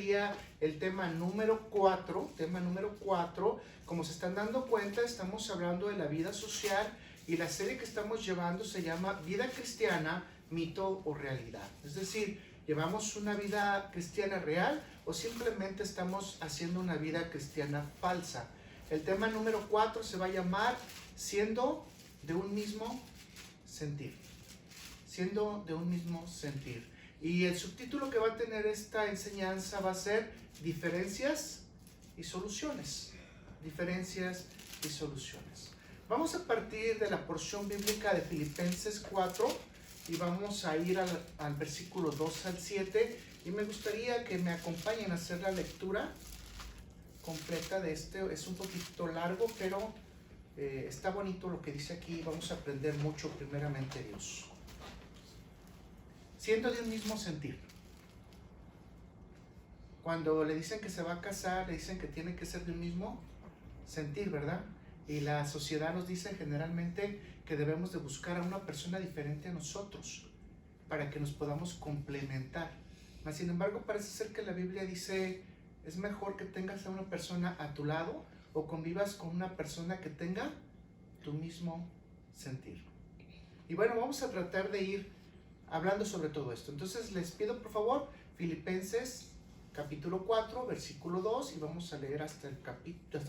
sería el tema número 4. Tema número 4. Como se están dando cuenta, estamos hablando de la vida social y la serie que estamos llevando se llama Vida Cristiana, Mito o Realidad. Es decir, ¿llevamos una vida cristiana real o simplemente estamos haciendo una vida cristiana falsa? El tema número 4 se va a llamar Siendo de un mismo sentir. Siendo de un mismo sentir. Y el subtítulo que va a tener esta enseñanza va a ser Diferencias y Soluciones. Diferencias y Soluciones. Vamos a partir de la porción bíblica de Filipenses 4 y vamos a ir al versículo 2 al 7. Y me gustaría que me acompañen a hacer la lectura completa de este. Es un poquito largo, pero está bonito lo que dice aquí. Vamos a aprender mucho, primeramente, Dios. Siendo de un mismo sentir. Cuando le dicen que se va a casar, le dicen que tiene que ser de un mismo sentir, ¿verdad? Y la sociedad nos dice generalmente que debemos de buscar a una persona diferente a nosotros para que nos podamos complementar. Mas, sin embargo, parece ser que la Biblia dice, es mejor que tengas a una persona a tu lado o convivas con una persona que tenga tu mismo sentir. Y bueno, vamos a tratar de ir hablando sobre todo esto. Entonces les pido por favor Filipenses capítulo 4 versículo 2 y vamos a leer hasta el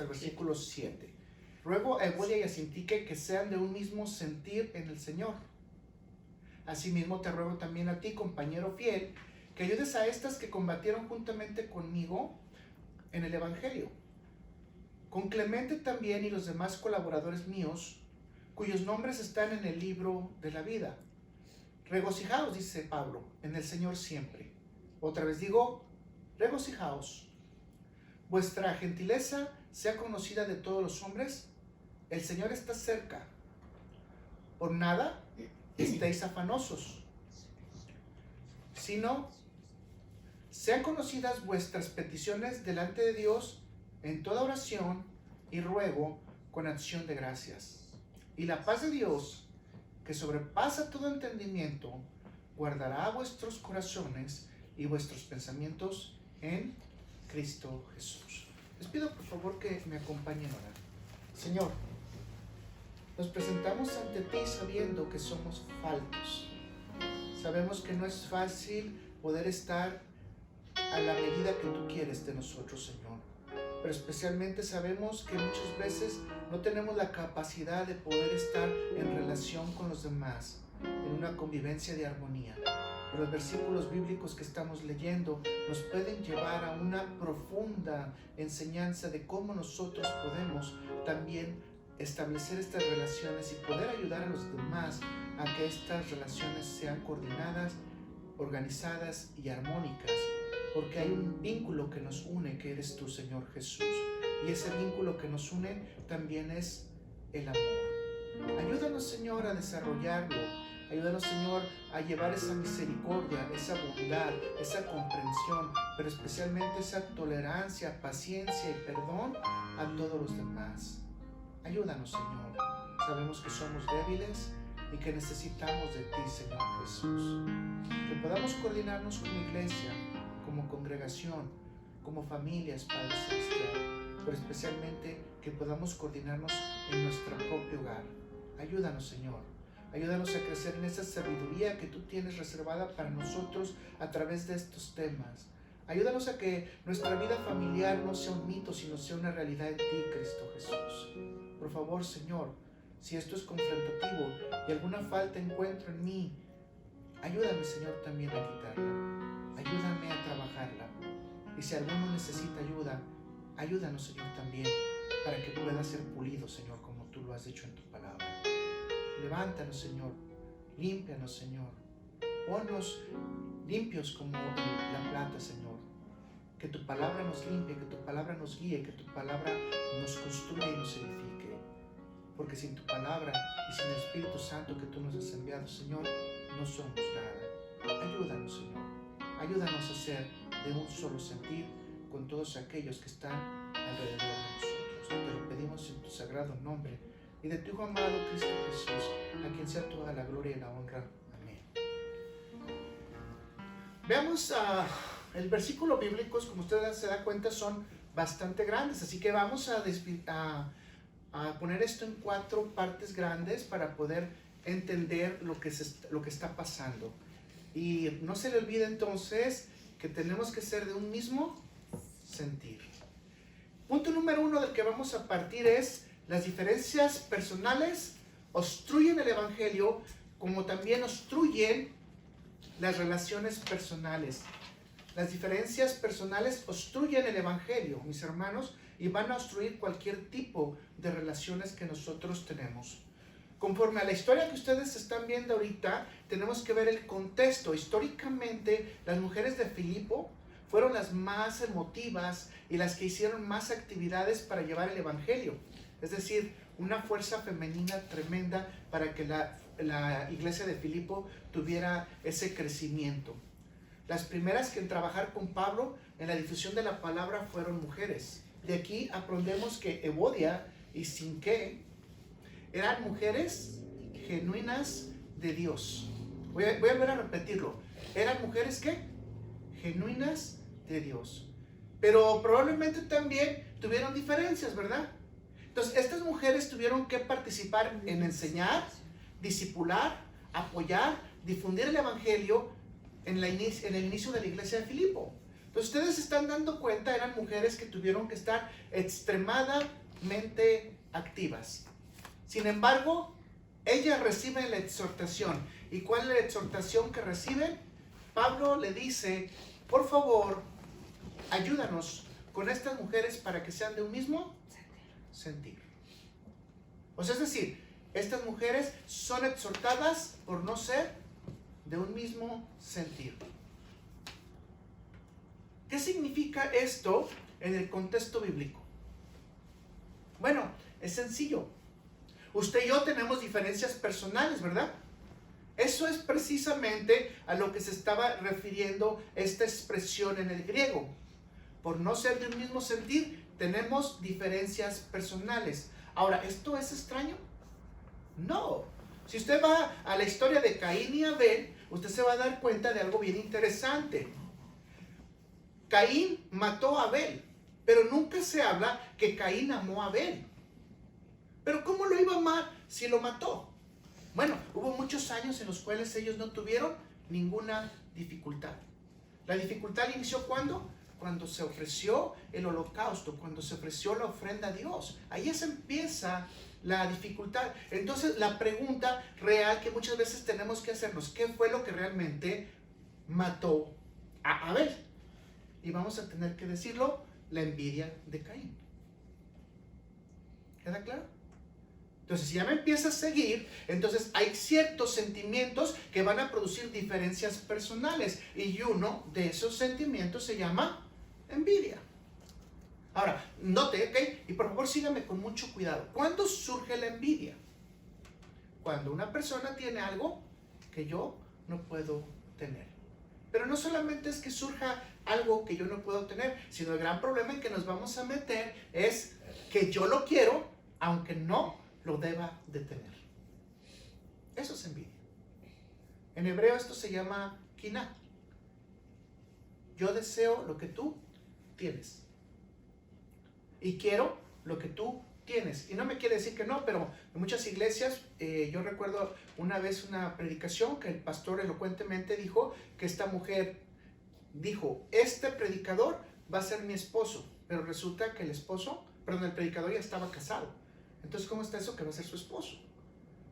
versículo 7. Ruego a Evodia y a Sintique que sean de un mismo sentir en el Señor. Asimismo te ruego también a ti, compañero fiel, que ayudes a estas que combatieron juntamente conmigo en el Evangelio. Con Clemente también y los demás colaboradores míos, cuyos nombres están en el libro de la vida. Regocijaos, dice Pablo, en el Señor siempre. Otra vez digo, regocijaos. Vuestra gentileza sea conocida de todos los hombres. El Señor está cerca. Por nada estéis afanosos, sino sean conocidas vuestras peticiones delante de Dios en toda oración y ruego con acción de gracias. Y la paz de Dios, que sobrepasa todo entendimiento, guardará vuestros corazones y vuestros pensamientos en Cristo Jesús. Les pido por favor que me acompañen a orar. Señor, nos presentamos ante ti sabiendo que somos faltos. Sabemos que no es fácil poder estar a la medida que tú quieres de nosotros, Señor. Pero especialmente sabemos que muchas veces no tenemos la capacidad de poder estar en relación con los demás, en una convivencia de armonía. Pero los versículos bíblicos que estamos leyendo nos pueden llevar a una profunda enseñanza de cómo nosotros podemos también establecer estas relaciones y poder ayudar a los demás a que estas relaciones sean coordinadas, organizadas y armónicas. Porque hay un vínculo que nos une, que eres tú, Señor Jesús. Y ese vínculo que nos une también es el amor. Ayúdanos, Señor, a desarrollarlo. Ayúdanos, Señor, a llevar esa misericordia, esa bondad, esa comprensión, pero especialmente esa tolerancia, paciencia y perdón a todos los demás. Ayúdanos, Señor. Sabemos que somos débiles y que necesitamos de ti, Señor Jesús. Que podamos coordinarnos como iglesia, como congregación, como familias, Padre Celestial, pero especialmente que podamos coordinarnos en nuestro propio hogar. Ayúdanos, Señor. Ayúdanos a crecer en esa sabiduría que tú tienes reservada para nosotros a través de estos temas. Ayúdanos a que nuestra vida familiar no sea un mito, sino sea una realidad en ti, Cristo Jesús. Por favor, Señor, si esto es confrontativo y alguna falta encuentro en mí, ayúdame, Señor, también a quitarla. Ayúdame a trabajarla. Y si alguno necesita ayuda, ayúdanos, Señor, también para que pueda ser pulido, Señor, como tú lo has dicho en tu palabra. Levántanos, Señor. Límpianos, Señor. Ponnos limpios como la plata, Señor. Que tu palabra nos limpie, que tu palabra nos guíe, que tu palabra nos construya y nos edifique. Porque sin tu palabra y sin el Espíritu Santo que tú nos has enviado, Señor, no somos nada. Ayúdanos, Señor. Ayúdanos a ser de un solo sentir con todos aquellos que están alrededor de nosotros. Te lo pedimos en tu sagrado nombre y de tu Hijo amado Cristo Jesús, a quien sea toda la gloria y la honra. Amén. Veamos el versículo bíblico, como ustedes se dan cuenta, son bastante grandes, así que vamos a poner esto en 4 partes grandes para poder entender lo que está pasando. Y no se le olvide entonces que tenemos que ser de un mismo sentir. Punto número 1 del que vamos a partir es: las diferencias personales obstruyen el evangelio, como también obstruyen las relaciones personales. Las diferencias personales obstruyen el evangelio, mis hermanos, y van a obstruir cualquier tipo de relaciones que nosotros tenemos. Conforme a la historia que ustedes están viendo ahorita, tenemos que ver el contexto. Históricamente, las mujeres de Filipo fueron las más emotivas y las que hicieron más actividades para llevar el evangelio. Es decir, una fuerza femenina tremenda para que la iglesia de Filipo tuviera ese crecimiento. Las primeras que en trabajar con Pablo en la difusión de la palabra fueron mujeres. De aquí aprendemos que Evodia y Sinque eran mujeres genuinas de Dios. Voy a volver a repetirlo. Eran mujeres ¿qué? Genuinas de Dios. Pero probablemente también tuvieron diferencias, ¿verdad? Entonces, estas mujeres tuvieron que participar en enseñar, discipular, apoyar, difundir el evangelio en el inicio de la iglesia de Filipo. Entonces, ustedes se están dando cuenta, eran mujeres que tuvieron que estar extremadamente activas. Sin embargo, ellas reciben la exhortación. ¿Y cuál es la exhortación que reciben? Pablo le dice: por favor, ayúdanos con estas mujeres para que sean de un mismo sentir. O sea, es decir, estas mujeres son exhortadas por no ser de un mismo sentir. ¿Qué significa esto en el contexto bíblico? Bueno, es sencillo. Usted y yo tenemos diferencias personales, ¿verdad? Eso es precisamente a lo que se estaba refiriendo esta expresión en el griego. Por no ser de un mismo sentir, tenemos diferencias personales. Ahora, ¿esto es extraño? No. Si usted va a la historia de Caín y Abel, usted se va a dar cuenta de algo bien interesante. Caín mató a Abel, pero nunca se habla que Caín amó a Abel. Pero ¿cómo lo iba a amar si lo mató? Bueno, hubo muchos años en los cuales ellos no tuvieron ninguna dificultad. La dificultad inició ¿cuándo? Cuando se ofreció el holocausto, cuando se ofreció la ofrenda a Dios. Ahí se empieza la dificultad. Entonces, la pregunta real que muchas veces tenemos que hacernos: ¿qué fue lo que realmente mató a Abel? Y vamos a tener que decirlo: la envidia de Caín. ¿Queda claro? Entonces, si ya me empieza a seguir, entonces hay ciertos sentimientos que van a producir diferencias personales. Y uno de esos sentimientos se llama envidia. Ahora, note, ¿ok? Y por favor sígame con mucho cuidado. ¿Cuándo surge la envidia? Cuando una persona tiene algo que yo no puedo tener. Pero no solamente es que surja algo que yo no puedo tener, sino el gran problema en que nos vamos a meter es que yo lo quiero, aunque no lo deba de tener. Eso es envidia. En hebreo esto se llama kiná. Yo deseo lo que tú tienes y quiero lo que tú tienes. Y no me quiere decir que no, pero en muchas iglesias, yo recuerdo una vez una predicación que el pastor elocuentemente dijo que esta mujer dijo: este predicador va a ser mi esposo, pero resulta que el predicador ya estaba casado. Entonces, ¿cómo está eso que va a ser su esposo?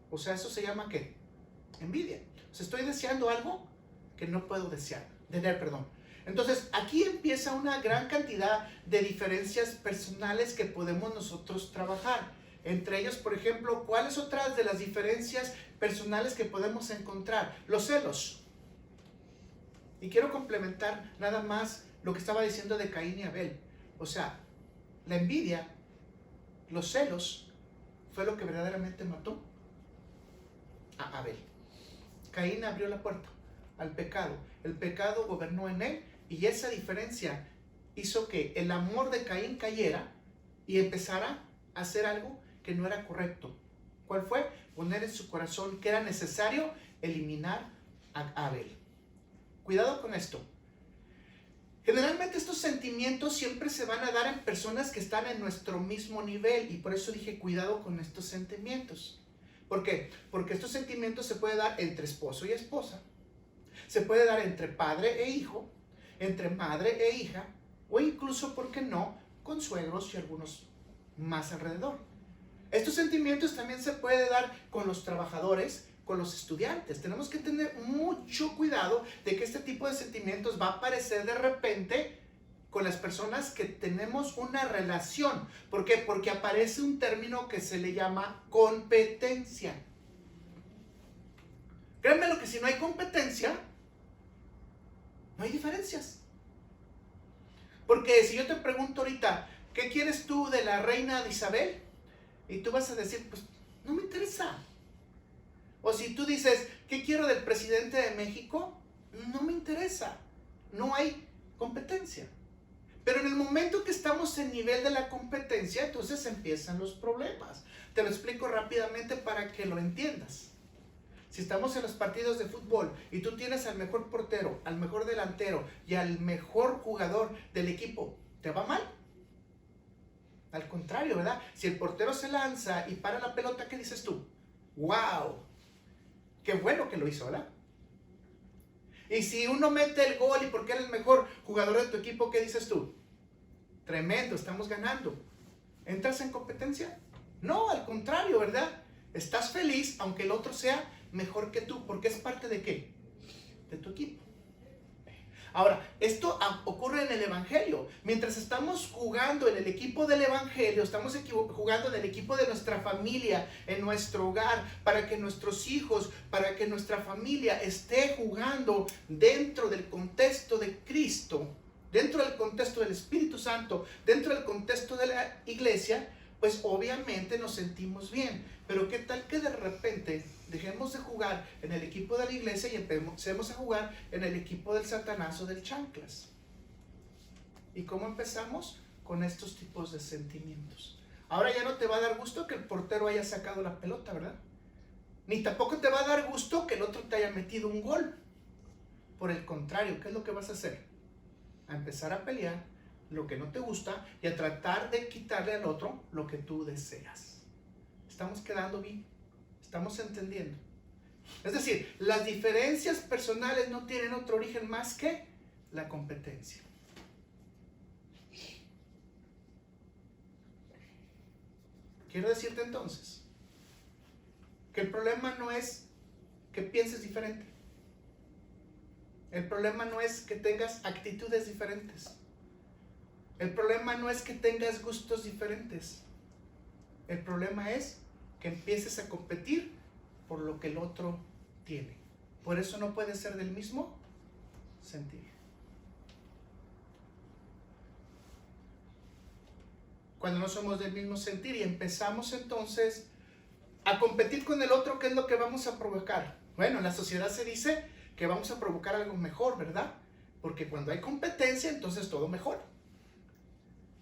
O sea, eso se llama ¿qué? Envidia. O sea, estoy deseando algo que no puedo tener, perdón. Entonces, aquí empieza una gran cantidad de diferencias personales que podemos nosotros trabajar. Entre ellos, por ejemplo, ¿cuáles otras de las diferencias personales que podemos encontrar? Los celos. Y quiero complementar nada más lo que estaba diciendo de Caín y Abel. O sea, la envidia, los celos, fue lo que verdaderamente mató a Abel. Caín abrió la puerta al pecado. El pecado gobernó en él y esa diferencia hizo que el amor de Caín cayera y empezara a hacer algo que no era correcto. ¿Cuál fue? Poner en su corazón que era necesario eliminar a Abel. Cuidado con esto. Generalmente estos sentimientos siempre se van a dar en personas que están en nuestro mismo nivel, y por eso dije cuidado con estos sentimientos. ¿Por qué? Porque estos sentimientos se pueden dar entre esposo y esposa, se puede dar entre padre e hijo, entre madre e hija, o incluso, ¿por qué no?, con suegros y algunos más alrededor. Estos sentimientos también se pueden dar con los trabajadores, con los estudiantes. Tenemos que tener mucho cuidado de que este tipo de sentimientos va a aparecer de repente con las personas que tenemos una relación. ¿Por qué? Porque aparece un término que se le llama competencia. Créanme lo que si no hay competencia, no hay diferencias. Porque si yo te pregunto ahorita, ¿qué quieres tú de la reina de Isabel? Y tú vas a decir, pues no me interesa. O si tú dices, ¿qué quiero del presidente de México? No me interesa. No hay competencia. Pero en el momento que estamos en nivel de la competencia, entonces empiezan los problemas. Te lo explico rápidamente para que lo entiendas. Si estamos en los partidos de fútbol y tú tienes al mejor portero, al mejor delantero y al mejor jugador del equipo, ¿te va mal? Al contrario, ¿verdad? Si el portero se lanza y para la pelota, ¿qué dices tú? ¡Wow! ¡Qué bueno que lo hizo!, ¿verdad? Y si uno mete el gol y porque era el mejor jugador de tu equipo, ¿qué dices tú? Tremendo, estamos ganando. ¿Entras en competencia? No, al contrario, ¿verdad? Estás feliz aunque el otro sea mejor que tú, porque es parte ¿de qué? De tu equipo. Ahora, esto ocurre en el Evangelio. Mientras estamos jugando en el equipo del Evangelio, estamos jugando en el equipo de nuestra familia, en nuestro hogar, para que nuestros hijos, para que nuestra familia esté jugando dentro del contexto de Cristo, dentro del contexto del Espíritu Santo, dentro del contexto de la iglesia, pues obviamente nos sentimos bien. Pero ¿qué tal que de repente dejemos de jugar en el equipo de la iglesia y empecemos a jugar en el equipo del Satanás o del chanclas? ¿Y cómo empezamos? Con estos tipos de sentimientos. Ahora ya no te va a dar gusto que el portero haya sacado la pelota, ¿verdad? Ni tampoco te va a dar gusto que el otro te haya metido un gol. Por el contrario, ¿qué es lo que vas a hacer? A empezar a pelear lo que no te gusta y a tratar de quitarle al otro lo que tú deseas. ¿Estamos quedando bien? ¿Estamos entendiendo? Es decir, las diferencias personales no tienen otro origen más que la competencia. Quiero decirte entonces que el problema no es que pienses diferente. El problema no es que tengas actitudes diferentes. El problema no es que tengas gustos diferentes. El problema es que empieces a competir por lo que el otro tiene. Por eso no puede ser del mismo sentir. Cuando no somos del mismo sentir y empezamos entonces a competir con el otro, ¿qué es lo que vamos a provocar? Bueno, en la sociedad se dice que vamos a provocar algo mejor, ¿verdad? Porque cuando hay competencia, entonces todo mejora.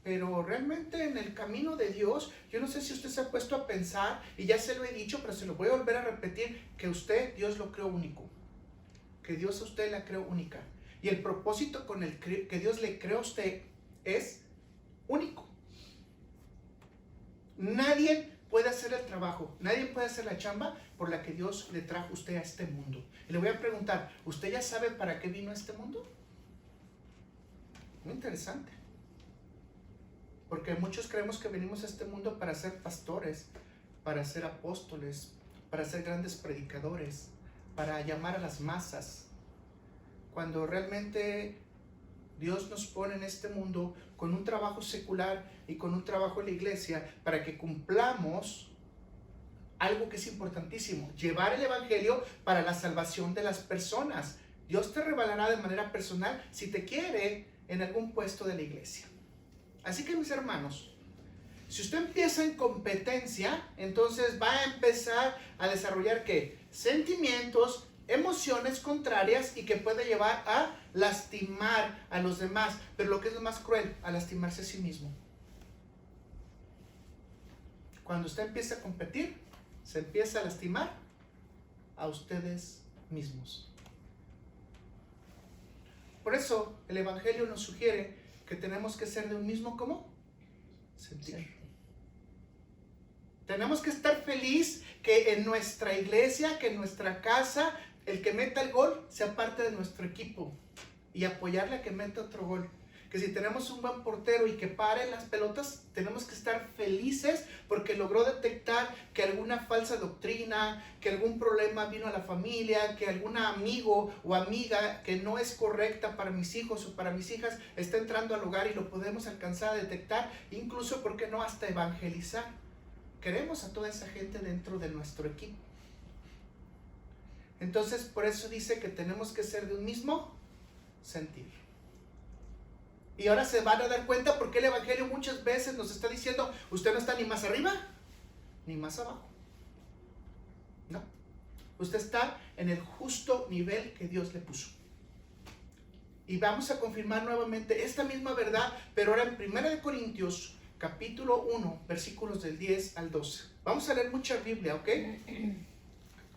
Pero realmente en el camino de Dios, yo no sé si usted se ha puesto a pensar, y ya se lo he dicho, pero se lo voy a volver a repetir, que usted, Dios lo creó único. Que Dios a usted la creó única. Y el propósito con el que Dios le creó a usted es único. Nadie puede hacer el trabajo, nadie puede hacer la chamba por la que Dios le trajo a usted a este mundo. Y le voy a preguntar, ¿usted ya sabe para qué vino a este mundo? Muy interesante. Porque muchos creemos que venimos a este mundo para ser pastores, para ser apóstoles, para ser grandes predicadores, para llamar a las masas. Cuando realmente Dios nos pone en este mundo con un trabajo secular y con un trabajo en la iglesia para que cumplamos algo que es importantísimo, llevar el evangelio para la salvación de las personas. Dios te revelará de manera personal si te quiere en algún puesto de la iglesia. Así que mis hermanos, si usted empieza en competencia, entonces va a empezar a desarrollar ¿qué? Sentimientos, emociones contrarias y que puede llevar a lastimar a los demás. Pero lo que es lo más cruel, a lastimarse a sí mismo. Cuando usted empieza a competir, se empieza a lastimar a ustedes mismos. Por eso el Evangelio nos sugiere que tenemos que ser de un mismo, ¿cómo? Sentir. Sí. Tenemos que estar feliz que en nuestra iglesia, que en nuestra casa, el que meta el gol sea parte de nuestro equipo y apoyarle a que meta otro gol. Que si tenemos un buen portero y que pare las pelotas, tenemos que estar felices porque logró detectar que alguna falsa doctrina, que algún problema vino a la familia, que algún amigo o amiga que no es correcta para mis hijos o para mis hijas está entrando al hogar y lo podemos alcanzar a detectar, incluso, ¿por qué no?, hasta evangelizar. Queremos a toda esa gente dentro de nuestro equipo. Entonces, por eso dice que tenemos que ser de un mismo sentir. Y ahora se van a dar cuenta porque el Evangelio muchas veces nos está diciendo, usted no está ni más arriba, ni más abajo. No. Usted está en el justo nivel que Dios le puso. Y vamos a confirmar nuevamente esta misma verdad, pero ahora en 1 Corintios, capítulo 1, versículos del 10 al 12. Vamos a leer mucha Biblia, ¿ok?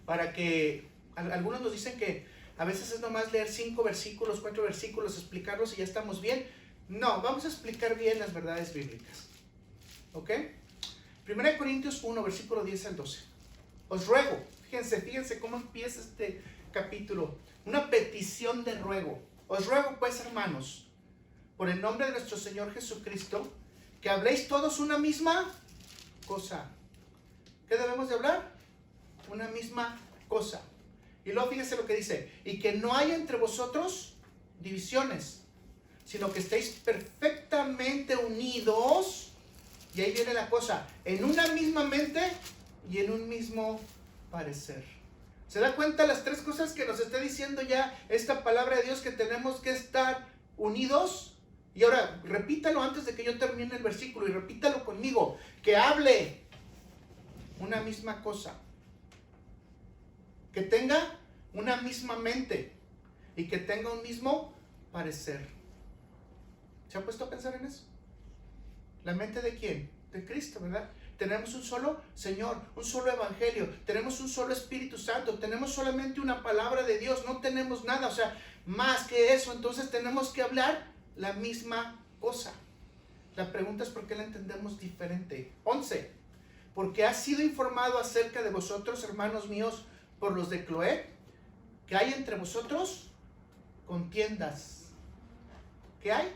Para que algunos nos dicen que a veces es nomás leer 5 versículos, 4 versículos, explicarlos y ya estamos bien. No, vamos a explicar bien las verdades bíblicas. ¿Ok? 1 Corintios 1, versículo 10 al 12. Os ruego, fíjense cómo empieza este capítulo. Una petición de ruego. Os ruego pues, hermanos, por el nombre de nuestro Señor Jesucristo, que habléis todos una misma cosa. ¿Qué debemos de hablar? Una misma cosa. Y luego fíjense lo que dice. Y que no haya entre vosotros divisiones, sino que estéis perfectamente unidos, y ahí viene la cosa, en una misma mente y en un mismo parecer. ¿Se da cuenta las tres cosas que nos está diciendo ya esta palabra de Dios, que tenemos que estar unidos? Y ahora, repítalo antes de que yo termine el versículo, y repítalo conmigo, que hable una misma cosa, que tenga una misma mente y que tenga un mismo parecer. ¿Se ha puesto a pensar en eso? ¿La mente de quién? De Cristo, ¿verdad? Tenemos un solo Señor, un solo Evangelio, tenemos un solo Espíritu Santo, tenemos solamente una palabra de Dios, no tenemos nada, o sea, más que eso. Entonces tenemos que hablar la misma cosa. La pregunta es por qué la entendemos diferente. 11. Porque ha sido informado acerca de vosotros, hermanos míos, por los de Cloé, que hay entre vosotros contiendas. ¿Qué hay?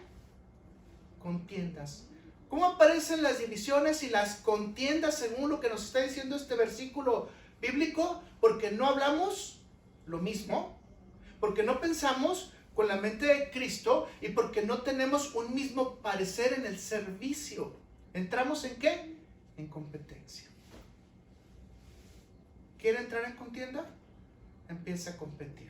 Contiendas. ¿Cómo aparecen las divisiones y las contiendas según lo que nos está diciendo este versículo bíblico? Porque no hablamos lo mismo, porque no pensamos con la mente de Cristo y porque no tenemos un mismo parecer en el servicio. ¿Entramos en qué? En competencia. ¿Quiere entrar en contienda? Empieza a competir.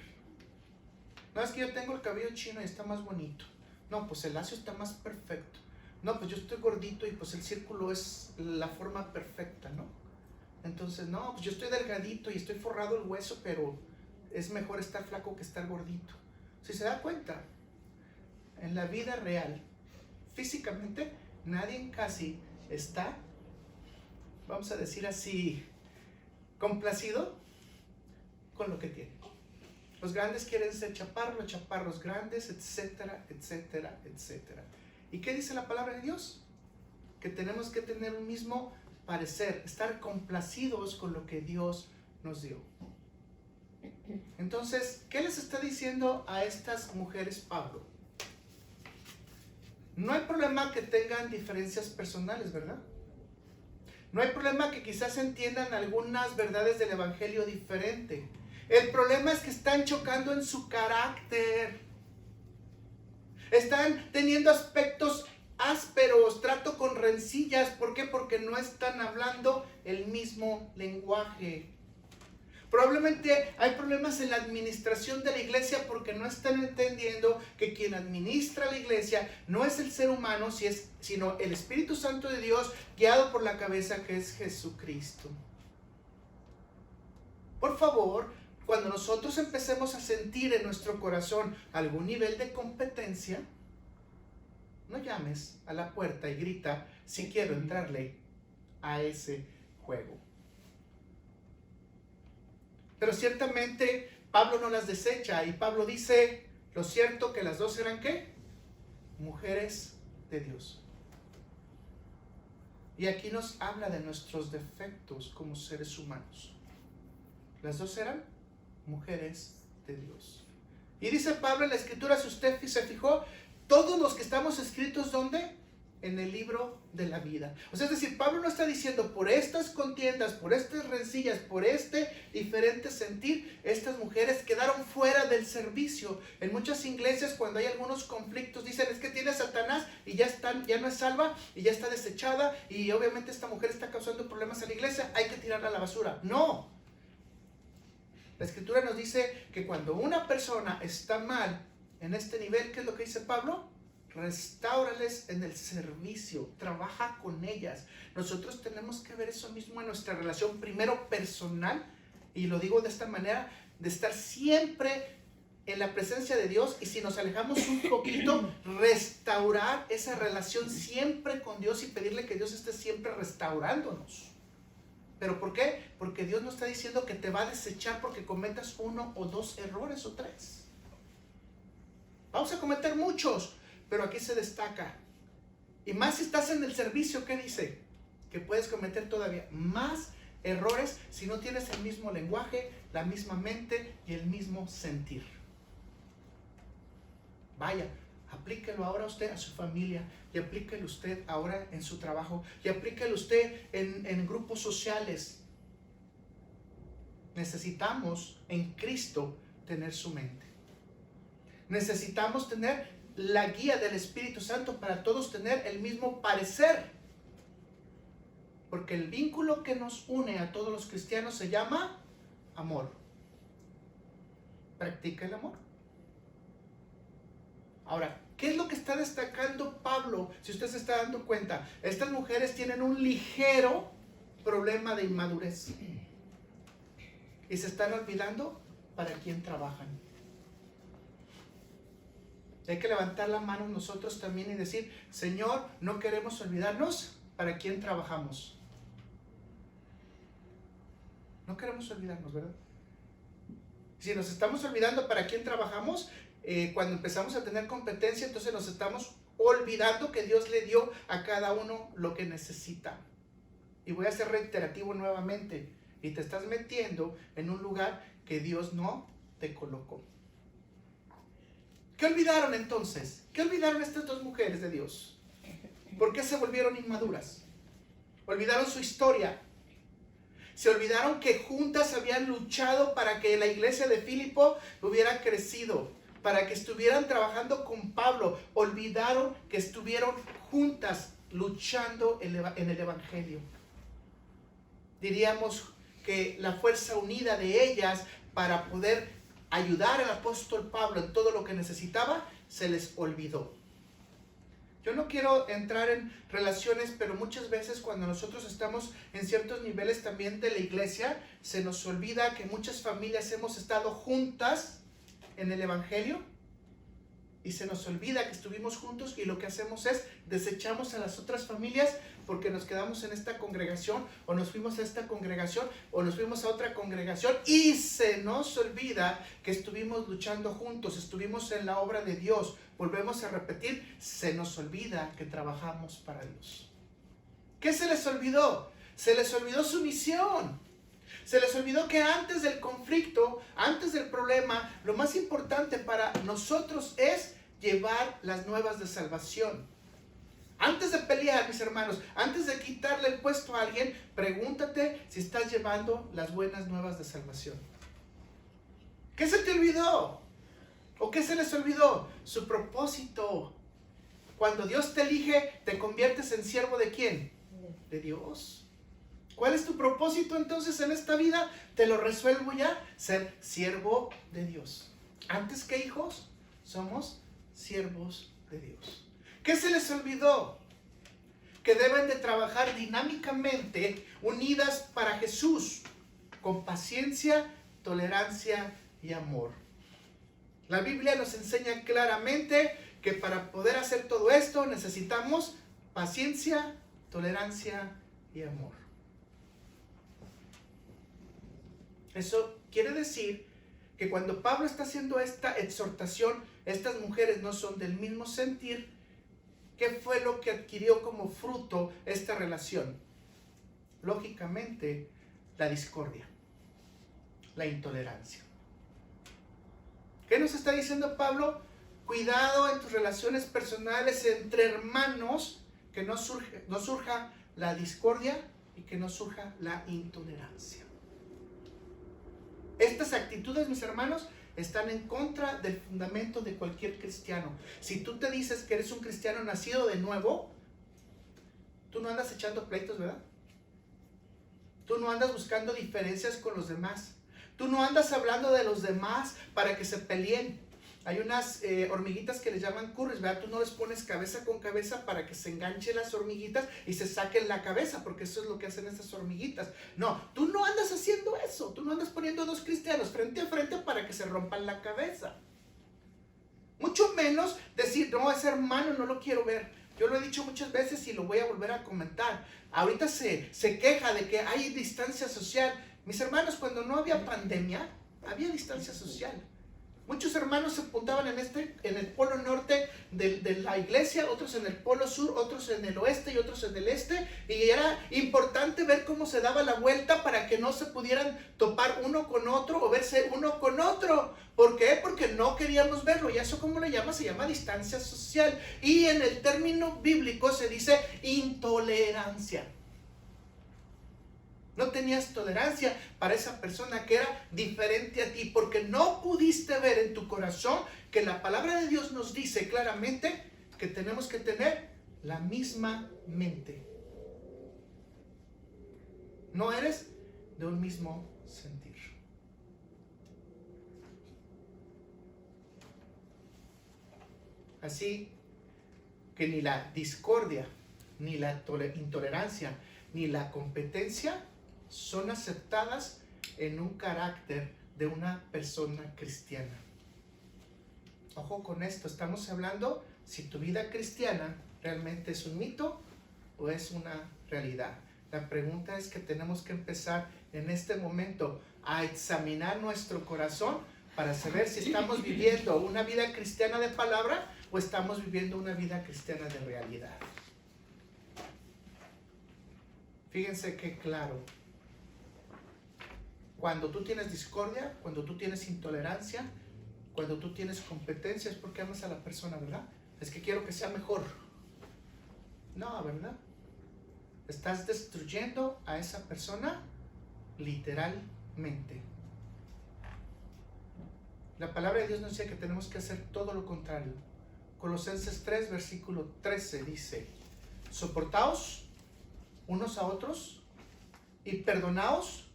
No, es que yo tengo el cabello chino y está más bonito. No, pues el lacio está más perfecto. No, pues yo estoy gordito y pues el círculo es la forma perfecta, ¿no? Entonces, no, pues yo estoy delgadito y estoy forrado el hueso, pero es mejor estar flaco que estar gordito. Si se da cuenta, en la vida real, físicamente, nadie casi está, vamos a decir así, complacido con lo que tiene. Los grandes quieren ser chaparros, los chaparros grandes, etcétera, etcétera, etcétera. ¿Y qué dice la palabra de Dios? Que tenemos que tener un mismo parecer, estar complacidos con lo que Dios nos dio. Entonces, ¿qué les está diciendo a estas mujeres Pablo? No hay problema que tengan diferencias personales, ¿verdad? No hay problema que quizás entiendan algunas verdades del Evangelio diferente. El problema es que están chocando en su carácter. Están teniendo aspectos ásperos, trato con rencillas. ¿Por qué? Porque no están hablando el mismo lenguaje. Probablemente hay problemas en la administración de la iglesia porque no están entendiendo que quien administra la iglesia no es el ser humano, sino el Espíritu Santo de Dios, guiado por la cabeza que es Jesucristo. Por favor, cuando nosotros empecemos a sentir en nuestro corazón algún nivel de competencia, no llames a la puerta y grita si quiero entrarle a ese juego. Pero ciertamente Pablo no las desecha y Pablo dice, Lo cierto que las dos eran ¿qué? Mujeres de Dios. Y aquí nos habla de nuestros defectos como seres humanos. Las dos eran mujeres de Dios. Y dice Pablo en la Escritura, si usted se fijó, todos los que estamos escritos, ¿dónde? En el libro de la vida. O sea, es decir, Pablo no está diciendo por estas contiendas, por estas rencillas, por este diferente sentir, estas mujeres quedaron fuera del servicio. En muchas iglesias, cuando hay algunos conflictos, dicen, es que tiene a Satanás y ya no es salva y ya está desechada y obviamente esta mujer está causando problemas en la iglesia, hay que tirarla a la basura. No. La Escritura nos dice que cuando una persona está mal en este nivel, ¿qué es lo que dice Pablo? Restáurales en el servicio, trabaja con ellas. Nosotros tenemos que ver eso mismo en nuestra relación, primero personal, y lo digo de esta manera, de estar siempre en la presencia de Dios, y si nos alejamos un poquito, restaurar esa relación siempre con Dios y pedirle que Dios esté siempre restaurándonos. ¿Pero por qué? Porque Dios no está diciendo que te va a desechar porque cometas 1 o 2 errores o 3. Vamos a cometer muchos, pero aquí se destaca. Y más si estás en el servicio, ¿qué dice? Que puedes cometer todavía más errores si no tienes el mismo lenguaje, la misma mente y el mismo sentir. Vaya, aplíquelo ahora usted a su familia, y aplíquelo usted ahora en su trabajo, y aplíquelo usted en grupos sociales. Necesitamos en Cristo tener su mente. Necesitamos tener la guía del Espíritu Santo para todos tener el mismo parecer. Porque el vínculo que nos une a todos los cristianos se llama amor. Practica el amor. Ahora, ¿qué es lo que está destacando Pablo? Si usted se está dando cuenta, estas mujeres tienen un ligero problema de inmadurez. Y se están olvidando para quién trabajan. Hay que levantar la mano nosotros también y decir, Señor, no queremos olvidarnos para quién trabajamos. No queremos olvidarnos, ¿verdad? Si nos estamos olvidando para quién trabajamos, cuando empezamos a tener competencia, entonces nos estamos olvidando que Dios le dio a cada uno lo que necesita. Y voy a ser reiterativo nuevamente. Y te estás metiendo en un lugar que Dios no te colocó. ¿Qué olvidaron entonces? ¿Qué olvidaron estas dos mujeres de Dios? ¿Por qué se volvieron inmaduras? Olvidaron su historia. Se olvidaron que juntas habían luchado para que la iglesia de Filipo hubiera crecido, para que estuvieran trabajando con Pablo. Olvidaron que estuvieron juntas luchando en el evangelio. Diríamos que la fuerza unida de ellas para poder ayudar al apóstol Pablo en todo lo que necesitaba, se les olvidó. Yo no quiero entrar en relaciones, pero muchas veces cuando nosotros estamos en ciertos niveles también de la iglesia, se nos olvida que muchas familias hemos estado juntas en el evangelio y se nos olvida que estuvimos juntos y lo que hacemos es desechamos a las otras familias porque nos quedamos en esta congregación o nos fuimos a esta congregación o nos fuimos a otra congregación y se nos olvida que estuvimos luchando juntos, estuvimos en la obra de Dios. Volvemos a repetir, se nos olvida que trabajamos para Dios. ¿Qué se les olvidó? Se les olvidó su misión. Se les olvidó que antes del conflicto, antes del problema, lo más importante para nosotros es llevar las nuevas de salvación. Antes de pelear, mis hermanos, antes de quitarle el puesto a alguien, pregúntate si estás llevando las buenas nuevas de salvación. ¿Qué se te olvidó? ¿O qué se les olvidó? Su propósito. Cuando Dios te elige, te conviertes en siervo ¿de quién? De Dios. ¿Cuál es tu propósito entonces en esta vida? Te lo resuelvo ya, ser siervo de Dios. Antes que hijos, somos siervos de Dios. ¿Qué se les olvidó? Que deben de trabajar dinámicamente unidas para Jesús, con paciencia, tolerancia y amor. La Biblia nos enseña claramente que para poder hacer todo esto necesitamos paciencia, tolerancia y amor. Eso quiere decir que cuando Pablo está haciendo esta exhortación, estas mujeres no son del mismo sentir. ¿Qué fue lo que adquirió como fruto esta relación? Lógicamente, la discordia, la intolerancia. ¿Qué nos está diciendo Pablo? Cuidado en tus relaciones personales entre hermanos, que no surja la discordia y que no surja la intolerancia. Estas actitudes, mis hermanos, están en contra del fundamento de cualquier cristiano. Si tú te dices que eres un cristiano nacido de nuevo, tú no andas echando pleitos, ¿verdad? Tú no andas buscando diferencias con los demás. Tú no andas hablando de los demás para que se peleen. Hay unas hormiguitas que les llaman curries, ¿verdad? Tú no les pones cabeza con cabeza para que se enganchen las hormiguitas y se saquen la cabeza, porque eso es lo que hacen estas hormiguitas. No, tú no andas haciendo eso. Tú no andas poniendo dos cristianos frente a frente para que se rompan la cabeza. Mucho menos decir, no, ese hermano no lo quiero ver. Yo lo he dicho muchas veces y lo voy a volver a comentar. Ahorita se queja de que hay distancia social. Mis hermanos, cuando no había pandemia, había distancia social. Muchos hermanos se apuntaban en el polo norte de la iglesia, otros en el polo sur, otros en el oeste y otros en el este. Y era importante ver cómo se daba la vuelta para que no se pudieran topar uno con otro o verse uno con otro. ¿Por qué? Porque no queríamos verlo. ¿Y eso cómo le llama? Se llama distancia social. Y en el término bíblico se dice intolerancia. No tenías tolerancia para esa persona que era diferente a ti, porque no pudiste ver en tu corazón que la palabra de Dios nos dice claramente que tenemos que tener la misma mente. No eres de un mismo sentir. Así que ni la discordia, ni la intolerancia, ni la competencia son aceptadas en un carácter de una persona cristiana. Ojo con esto, estamos hablando si tu vida cristiana realmente es un mito o es una realidad. La pregunta es que tenemos que empezar en este momento a examinar nuestro corazón para saber si estamos viviendo una vida cristiana de palabra o estamos viviendo una vida cristiana de realidad. Fíjense qué claro. Cuando tú tienes discordia, cuando tú tienes intolerancia, cuando tú tienes competencia, es porque amas a la persona, ¿verdad? Es que quiero que sea mejor. No, ¿verdad? Estás destruyendo a esa persona literalmente. La palabra de Dios nos dice que tenemos que hacer todo lo contrario. Colosenses 3, versículo 13 dice: soportaos unos a otros y perdonaos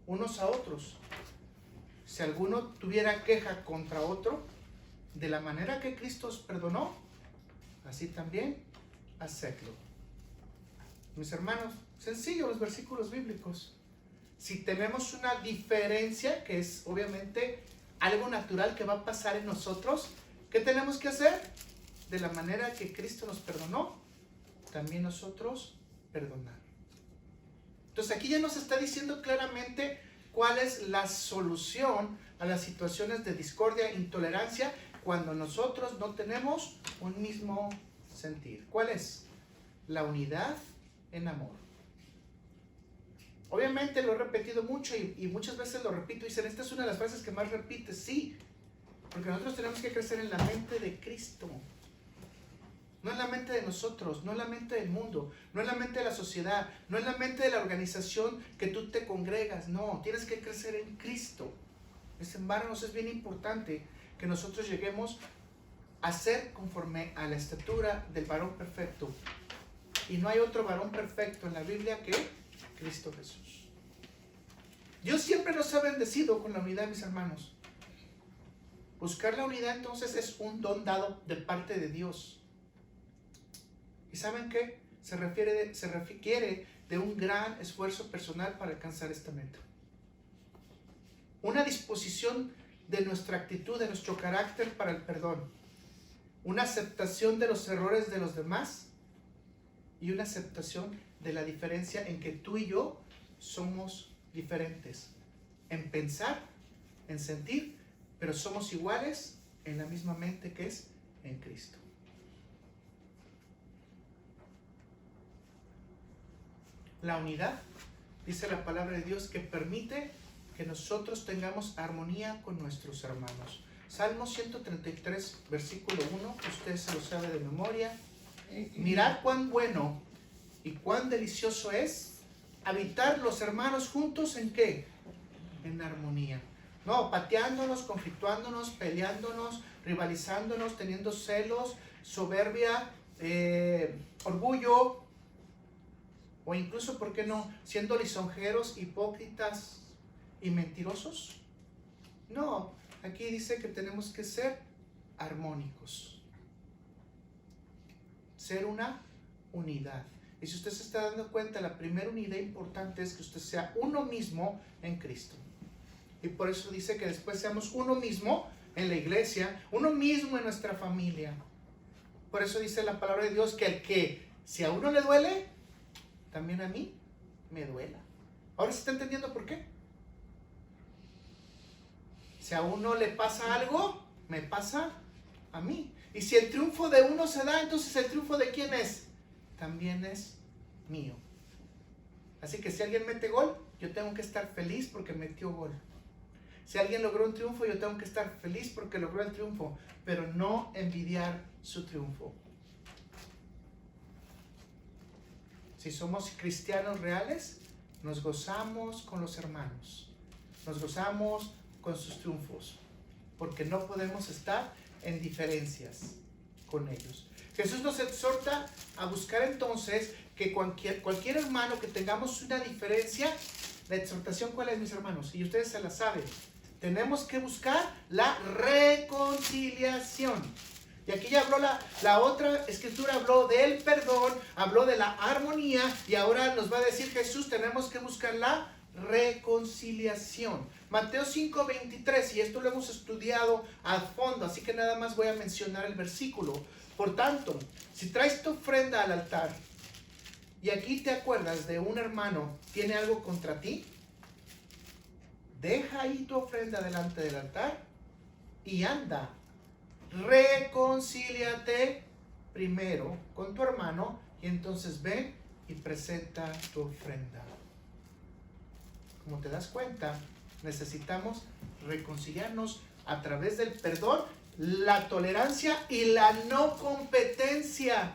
unos a otros. Si alguno tuviera queja contra otro, de la manera que Cristo os perdonó, así también hacedlo. Mis hermanos, sencillo los versículos bíblicos. Si tenemos una diferencia, que es obviamente algo natural que va a pasar en nosotros, ¿qué tenemos que hacer? De la manera que Cristo nos perdonó, también nosotros perdonar. Entonces aquí ya nos está diciendo claramente cuál es la solución a las situaciones de discordia e intolerancia cuando nosotros no tenemos un mismo sentir. ¿Cuál es? La unidad en amor. Obviamente lo he repetido mucho y muchas veces lo repito. Dicen, esta es una de las frases que más repites. Sí, porque nosotros tenemos que crecer en la mente de Cristo. No en la mente de nosotros, no en la mente del mundo, no en la mente de la sociedad, no en la mente de la organización que tú te congregas. No, tienes que crecer en Cristo. Mis hermanos, es bien importante que nosotros lleguemos a ser conforme a la estatura del varón perfecto. Y no hay otro varón perfecto en la Biblia que Cristo Jesús. Dios siempre nos ha bendecido con la unidad, mis hermanos. Buscar la unidad entonces es un don dado de parte de Dios. ¿Y saben qué? Se requiere de un gran esfuerzo personal para alcanzar esta meta. Una disposición de nuestra actitud, de nuestro carácter para el perdón. Una aceptación de los errores de los demás y una aceptación de la diferencia en que tú y yo somos diferentes. En pensar, en sentir pero somos iguales en la misma mente que es en Cristo. La unidad, dice la palabra de Dios, que permite que nosotros tengamos armonía con nuestros hermanos. Salmo 133, versículo 1, usted se lo sabe de memoria. Mirad cuán bueno y cuán delicioso es habitar los hermanos juntos, ¿en qué? En armonía. No, pateándonos, conflictuándonos, peleándonos, rivalizándonos, teniendo celos, soberbia, orgullo, o incluso, ¿por qué no?, siendo lisonjeros, hipócritas y mentirosos. No, aquí dice que tenemos que ser armónicos, ser una unidad. Y si usted se está dando cuenta, la primera unidad importante es que usted sea uno mismo en Cristo. Y por eso dice que después seamos uno mismo en la iglesia, uno mismo en nuestra familia. Por eso dice la palabra de Dios que el que, si a uno le duele, también a mí me duela. ¿Ahora se está entendiendo por qué? Si a uno le pasa algo, me pasa a mí. Y si el triunfo de uno se da, entonces el triunfo de quién es, también es mío. Así que si alguien mete gol, yo tengo que estar feliz porque metió gol. Si alguien logró un triunfo, yo tengo que estar feliz porque logró el triunfo, pero no envidiar su triunfo. Si somos cristianos reales, nos gozamos con los hermanos, nos gozamos con sus triunfos, porque no podemos estar en diferencias con ellos. Jesús nos exhorta a buscar entonces que cualquier hermano que tengamos una diferencia, la exhortación, ¿cuál es, mis hermanos? Y ustedes se la saben. Tenemos que buscar la reconciliación. Y aquí ya habló la otra escritura, habló del perdón, habló de la armonía, y ahora nos va a decir Jesús, tenemos que buscar la reconciliación. Mateo 5:23, y esto lo hemos estudiado a fondo, así que nada más voy a mencionar el versículo. Por tanto, si traes tu ofrenda al altar, y aquí te acuerdas de un hermano, tiene algo contra ti, deja ahí tu ofrenda delante del altar y anda. Reconcíliate primero con tu hermano y entonces ven y presenta tu ofrenda. Como te das cuenta, necesitamos reconciliarnos a través del perdón, la tolerancia y la no competencia.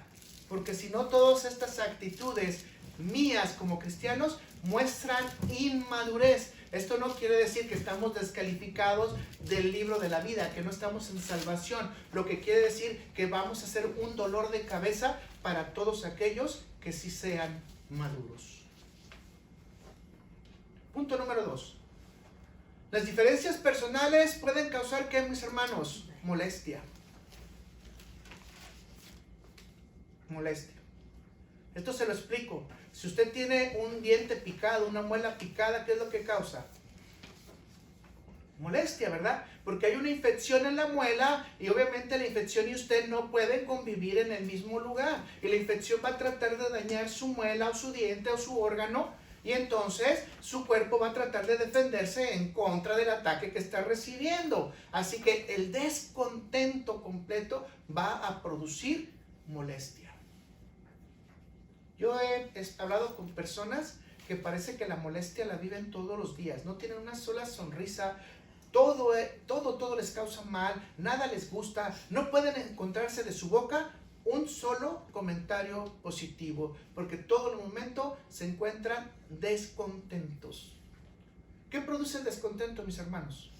Porque si no, todas estas actitudes mías como cristianos muestran inmadurez. Esto no quiere decir que estamos descalificados del libro de la vida, que no estamos en salvación. Lo que quiere decir que vamos a ser un dolor de cabeza para todos aquellos que sí sean maduros. Punto número 2. Las diferencias personales pueden causar, ¿qué, mis hermanos? Molestia. Molestia. Esto se lo explico. Si usted tiene un diente picado, una muela picada, ¿qué es lo que causa? Molestia, ¿verdad? Porque hay una infección en la muela y obviamente la infección y usted no pueden convivir en el mismo lugar. Y la infección va a tratar de dañar su muela o su diente o su órgano, y entonces su cuerpo va a tratar de defenderse en contra del ataque que está recibiendo. Así que el descontento completo va a producir molestia. Yo he hablado con personas que parece que la molestia la viven todos los días, no tienen una sola sonrisa, todo les causa mal, nada les gusta, no pueden encontrarse de su boca un solo comentario positivo, porque todo el momento se encuentran descontentos. ¿Qué produce el descontento, mis hermanos?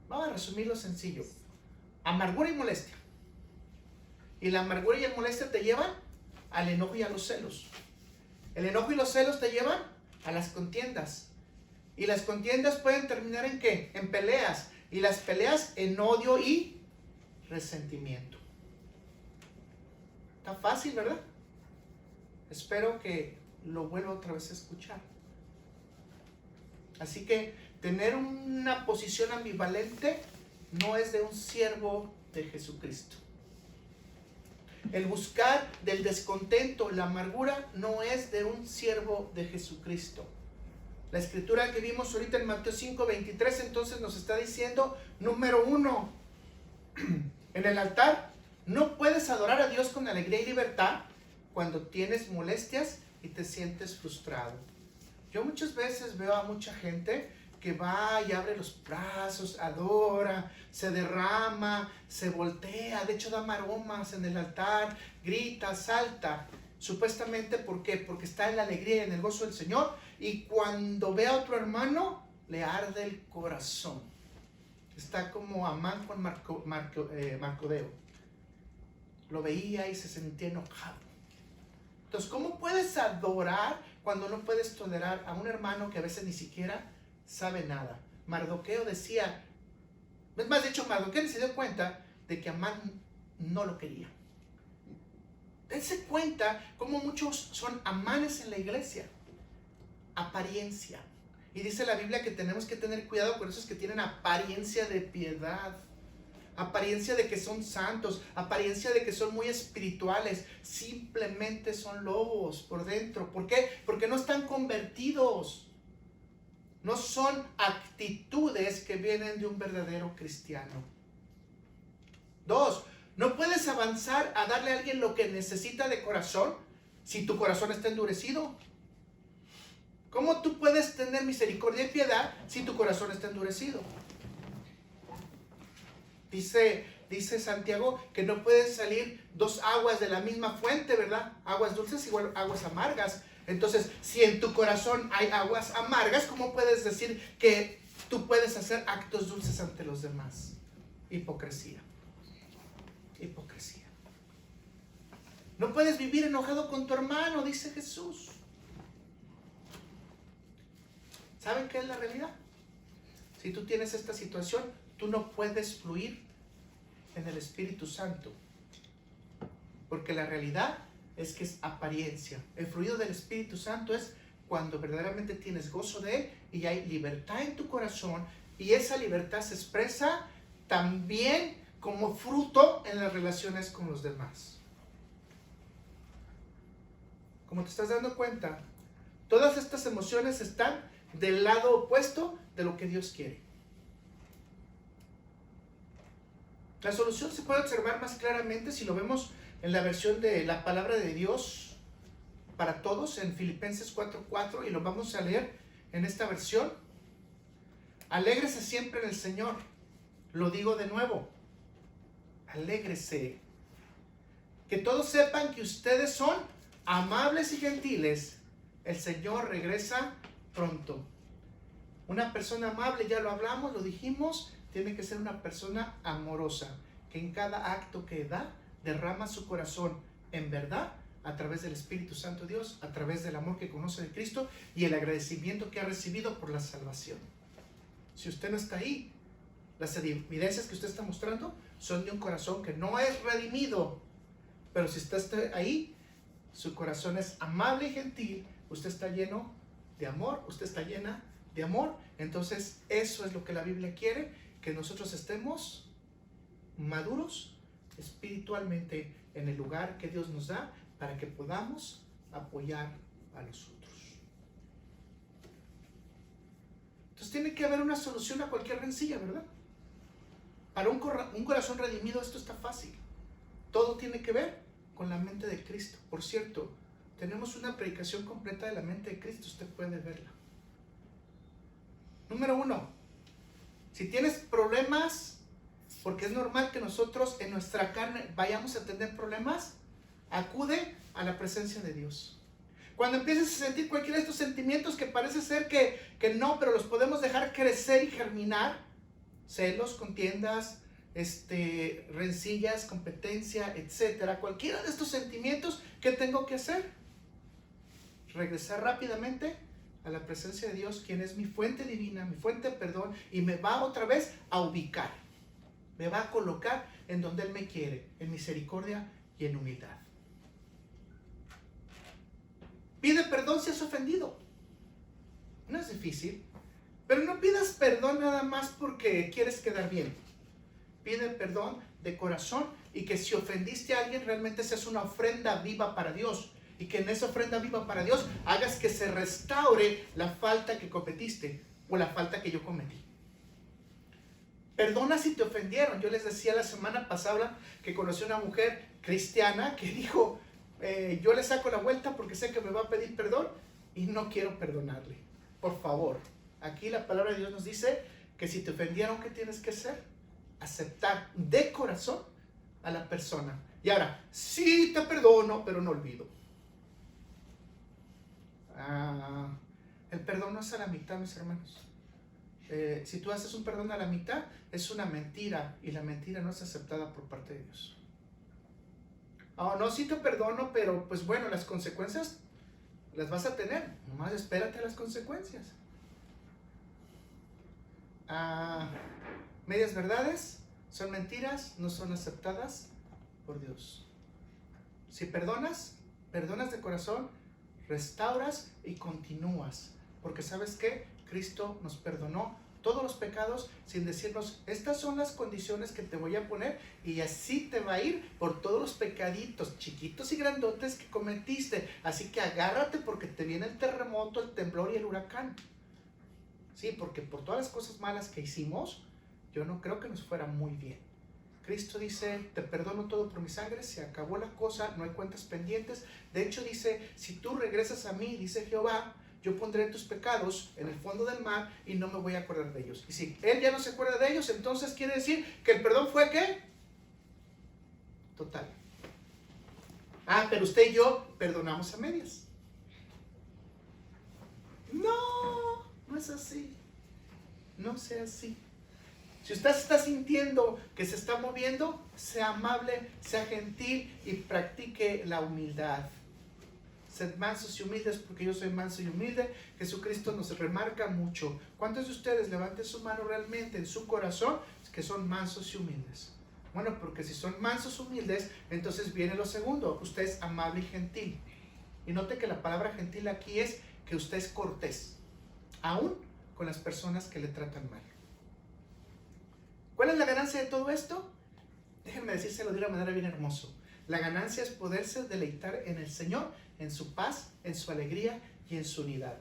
Vamos a resumirlo sencillo: amargura y molestia. Y la amargura y la molestia te llevan al enojo y a los celos. El enojo y los celos te llevan a las contiendas. Y las contiendas pueden terminar ¿en qué? En peleas. Y las peleas en odio y resentimiento. Está fácil, ¿verdad? Espero que lo vuelva otra vez a escuchar. Así que tener una posición ambivalente no es de un siervo de Jesucristo. El buscar del descontento, la amargura, no es de un siervo de Jesucristo. La escritura que vimos ahorita en Mateo 5:23 entonces nos está diciendo, número 1, en el altar no puedes adorar a Dios con alegría y libertad cuando tienes molestias y te sientes frustrado. Yo muchas veces veo a mucha gente que va y abre los brazos, adora, se derrama, se voltea, de hecho da maromas en el altar, grita, salta. Supuestamente, ¿por qué? Porque está en la alegría y en el gozo del Señor, y cuando ve a otro hermano, le arde el corazón. Está como Amán con Marcodeo. Lo veía y se sentía enojado. Entonces, ¿cómo puedes adorar cuando no puedes tolerar a un hermano que a veces ni siquiera sabe nada? Mardoqueo decía, es más, de hecho, Mardoqueo se dio cuenta de que Amán no lo quería. Dense cuenta cómo muchos son amanes en la iglesia. Apariencia. Y dice la Biblia que tenemos que tener cuidado con esos que tienen apariencia de piedad, apariencia de que son santos, apariencia de que son muy espirituales. Simplemente son lobos por dentro. ¿Por qué? Porque no están convertidos. No son actitudes que vienen de un verdadero cristiano. 2. No puedes avanzar a darle a alguien lo que necesita de corazón si tu corazón está endurecido. ¿Cómo tú puedes tener misericordia y piedad si tu corazón está endurecido? Dice Santiago que no pueden salir dos aguas de la misma fuente, ¿verdad? Aguas dulces igual aguas amargas. Entonces, si en tu corazón hay aguas amargas, ¿cómo puedes decir que tú puedes hacer actos dulces ante los demás? Hipocresía. Hipocresía. No puedes vivir enojado con tu hermano, dice Jesús. ¿Saben qué es la realidad? Si tú tienes esta situación, tú no puedes fluir en el Espíritu Santo. Porque la realidad es que es apariencia. El fluido del Espíritu Santo es cuando verdaderamente tienes gozo de Él y hay libertad en tu corazón, y esa libertad se expresa también como fruto en las relaciones con los demás. Como te estás dando cuenta, todas estas emociones están del lado opuesto de lo que Dios quiere. La solución se puede observar más claramente si lo vemos en la versión de la palabra de Dios para todos, en Filipenses 4:4, y lo vamos a leer en esta versión. Alégrese siempre en el Señor. Lo digo de nuevo. Alégrese. Que todos sepan que ustedes son amables y gentiles. El Señor regresa pronto. Una persona amable, ya lo hablamos, lo dijimos, tiene que ser una persona amorosa, que en cada acto que da, derrama su corazón en verdad, a través del Espíritu Santo de Dios, a través del amor que conoce de Cristo y el agradecimiento que ha recibido por la salvación. Si usted no está ahí, las evidencias que usted está mostrando son de un corazón que no es redimido. Pero si usted está ahí, su corazón es amable y gentil, usted está lleno de amor, usted está llena de amor. Entonces eso es lo que la Biblia quiere, que nosotros estemos maduros espiritualmente en el lugar que Dios nos da para que podamos apoyar a los otros. Entonces tiene que haber una solución a cualquier rencilla, ¿verdad? Para un corazón redimido esto está fácil. Todo tiene que ver con la mente de Cristo. Por cierto, tenemos una predicación completa de la mente de Cristo, usted puede verla. Número 1, si tienes problemas, porque es normal que nosotros en nuestra carne vayamos a tener problemas, acude a la presencia de Dios. Cuando empieces a sentir cualquiera de estos sentimientos que parece ser que no, pero los podemos dejar crecer y germinar, celos, contiendas, rencillas, competencia, etcétera, cualquiera de estos sentimientos, ¿qué tengo que hacer? Regresar rápidamente a la presencia de Dios, quien es mi fuente divina, mi fuente de perdón, y me va otra vez a ubicar, me va a colocar en donde Él me quiere, en misericordia y en humildad. Pide perdón si has ofendido. No es difícil, pero no pidas perdón nada más porque quieres quedar bien. Pide perdón de corazón, y que si ofendiste a alguien realmente seas una ofrenda viva para Dios. y que en esa ofrenda viva para Dios hagas que se restaure la falta que cometiste o la falta que yo cometí. Perdona si te ofendieron. Yo les decía la semana pasada que conocí a una mujer cristiana que dijo, yo le saco la vuelta porque sé que me va a pedir perdón y no quiero perdonarle. Por favor, aquí la palabra de Dios nos dice que si te ofendieron, ¿qué tienes que hacer? Aceptar de corazón a la persona. Y ahora, sí te perdono, pero no olvido. El perdón no es a la mitad, mis hermanos. Si tú haces un perdón a la mitad, es una mentira, y la mentira no es aceptada por parte de Dios. Oh, no, sí te perdono, pero pues bueno, las consecuencias las vas a tener. Nomás espérate a las consecuencias. Medias verdades son mentiras, no son aceptadas por Dios. Si perdonas, perdonas de corazón, restauras y continúas. Porque ¿sabes qué? Cristo nos perdonó todos los pecados sin decirnos, estas son las condiciones que te voy a poner y así te va a ir por todos los pecaditos chiquitos y grandotes que cometiste. Así que agárrate porque te viene el terremoto, el temblor y el huracán. Sí, porque por todas las cosas malas que hicimos, yo no creo que nos fuera muy bien. Cristo dice, te perdono todo por mi sangre, se acabó la cosa, no hay cuentas pendientes. De hecho dice, si tú regresas a mí, dice Jehová, yo pondré tus pecados en el fondo del mar y no me voy a acordar de ellos. Y si Él ya no se acuerda de ellos, entonces quiere decir que el perdón fue ¿qué? Total. Pero usted y yo perdonamos a medias. No, no es así. No sea así. Si usted está sintiendo que se está moviendo, sea amable, sea gentil y practique la humildad. Sed mansos y humildes porque yo soy manso y humilde. Jesucristo nos remarca mucho. ¿Cuántos de ustedes levanten su mano realmente en su corazón que son mansos y humildes? Bueno, porque si son mansos y humildes, entonces viene lo segundo. Usted es amable y gentil. Y note que la palabra gentil aquí es que usted es cortés, aún con las personas que le tratan mal. ¿Cuál es la ganancia de todo esto? Déjenme decírselo de una manera bien hermosa. La ganancia es poderse deleitar en el Señor, en su paz, en su alegría y en su unidad.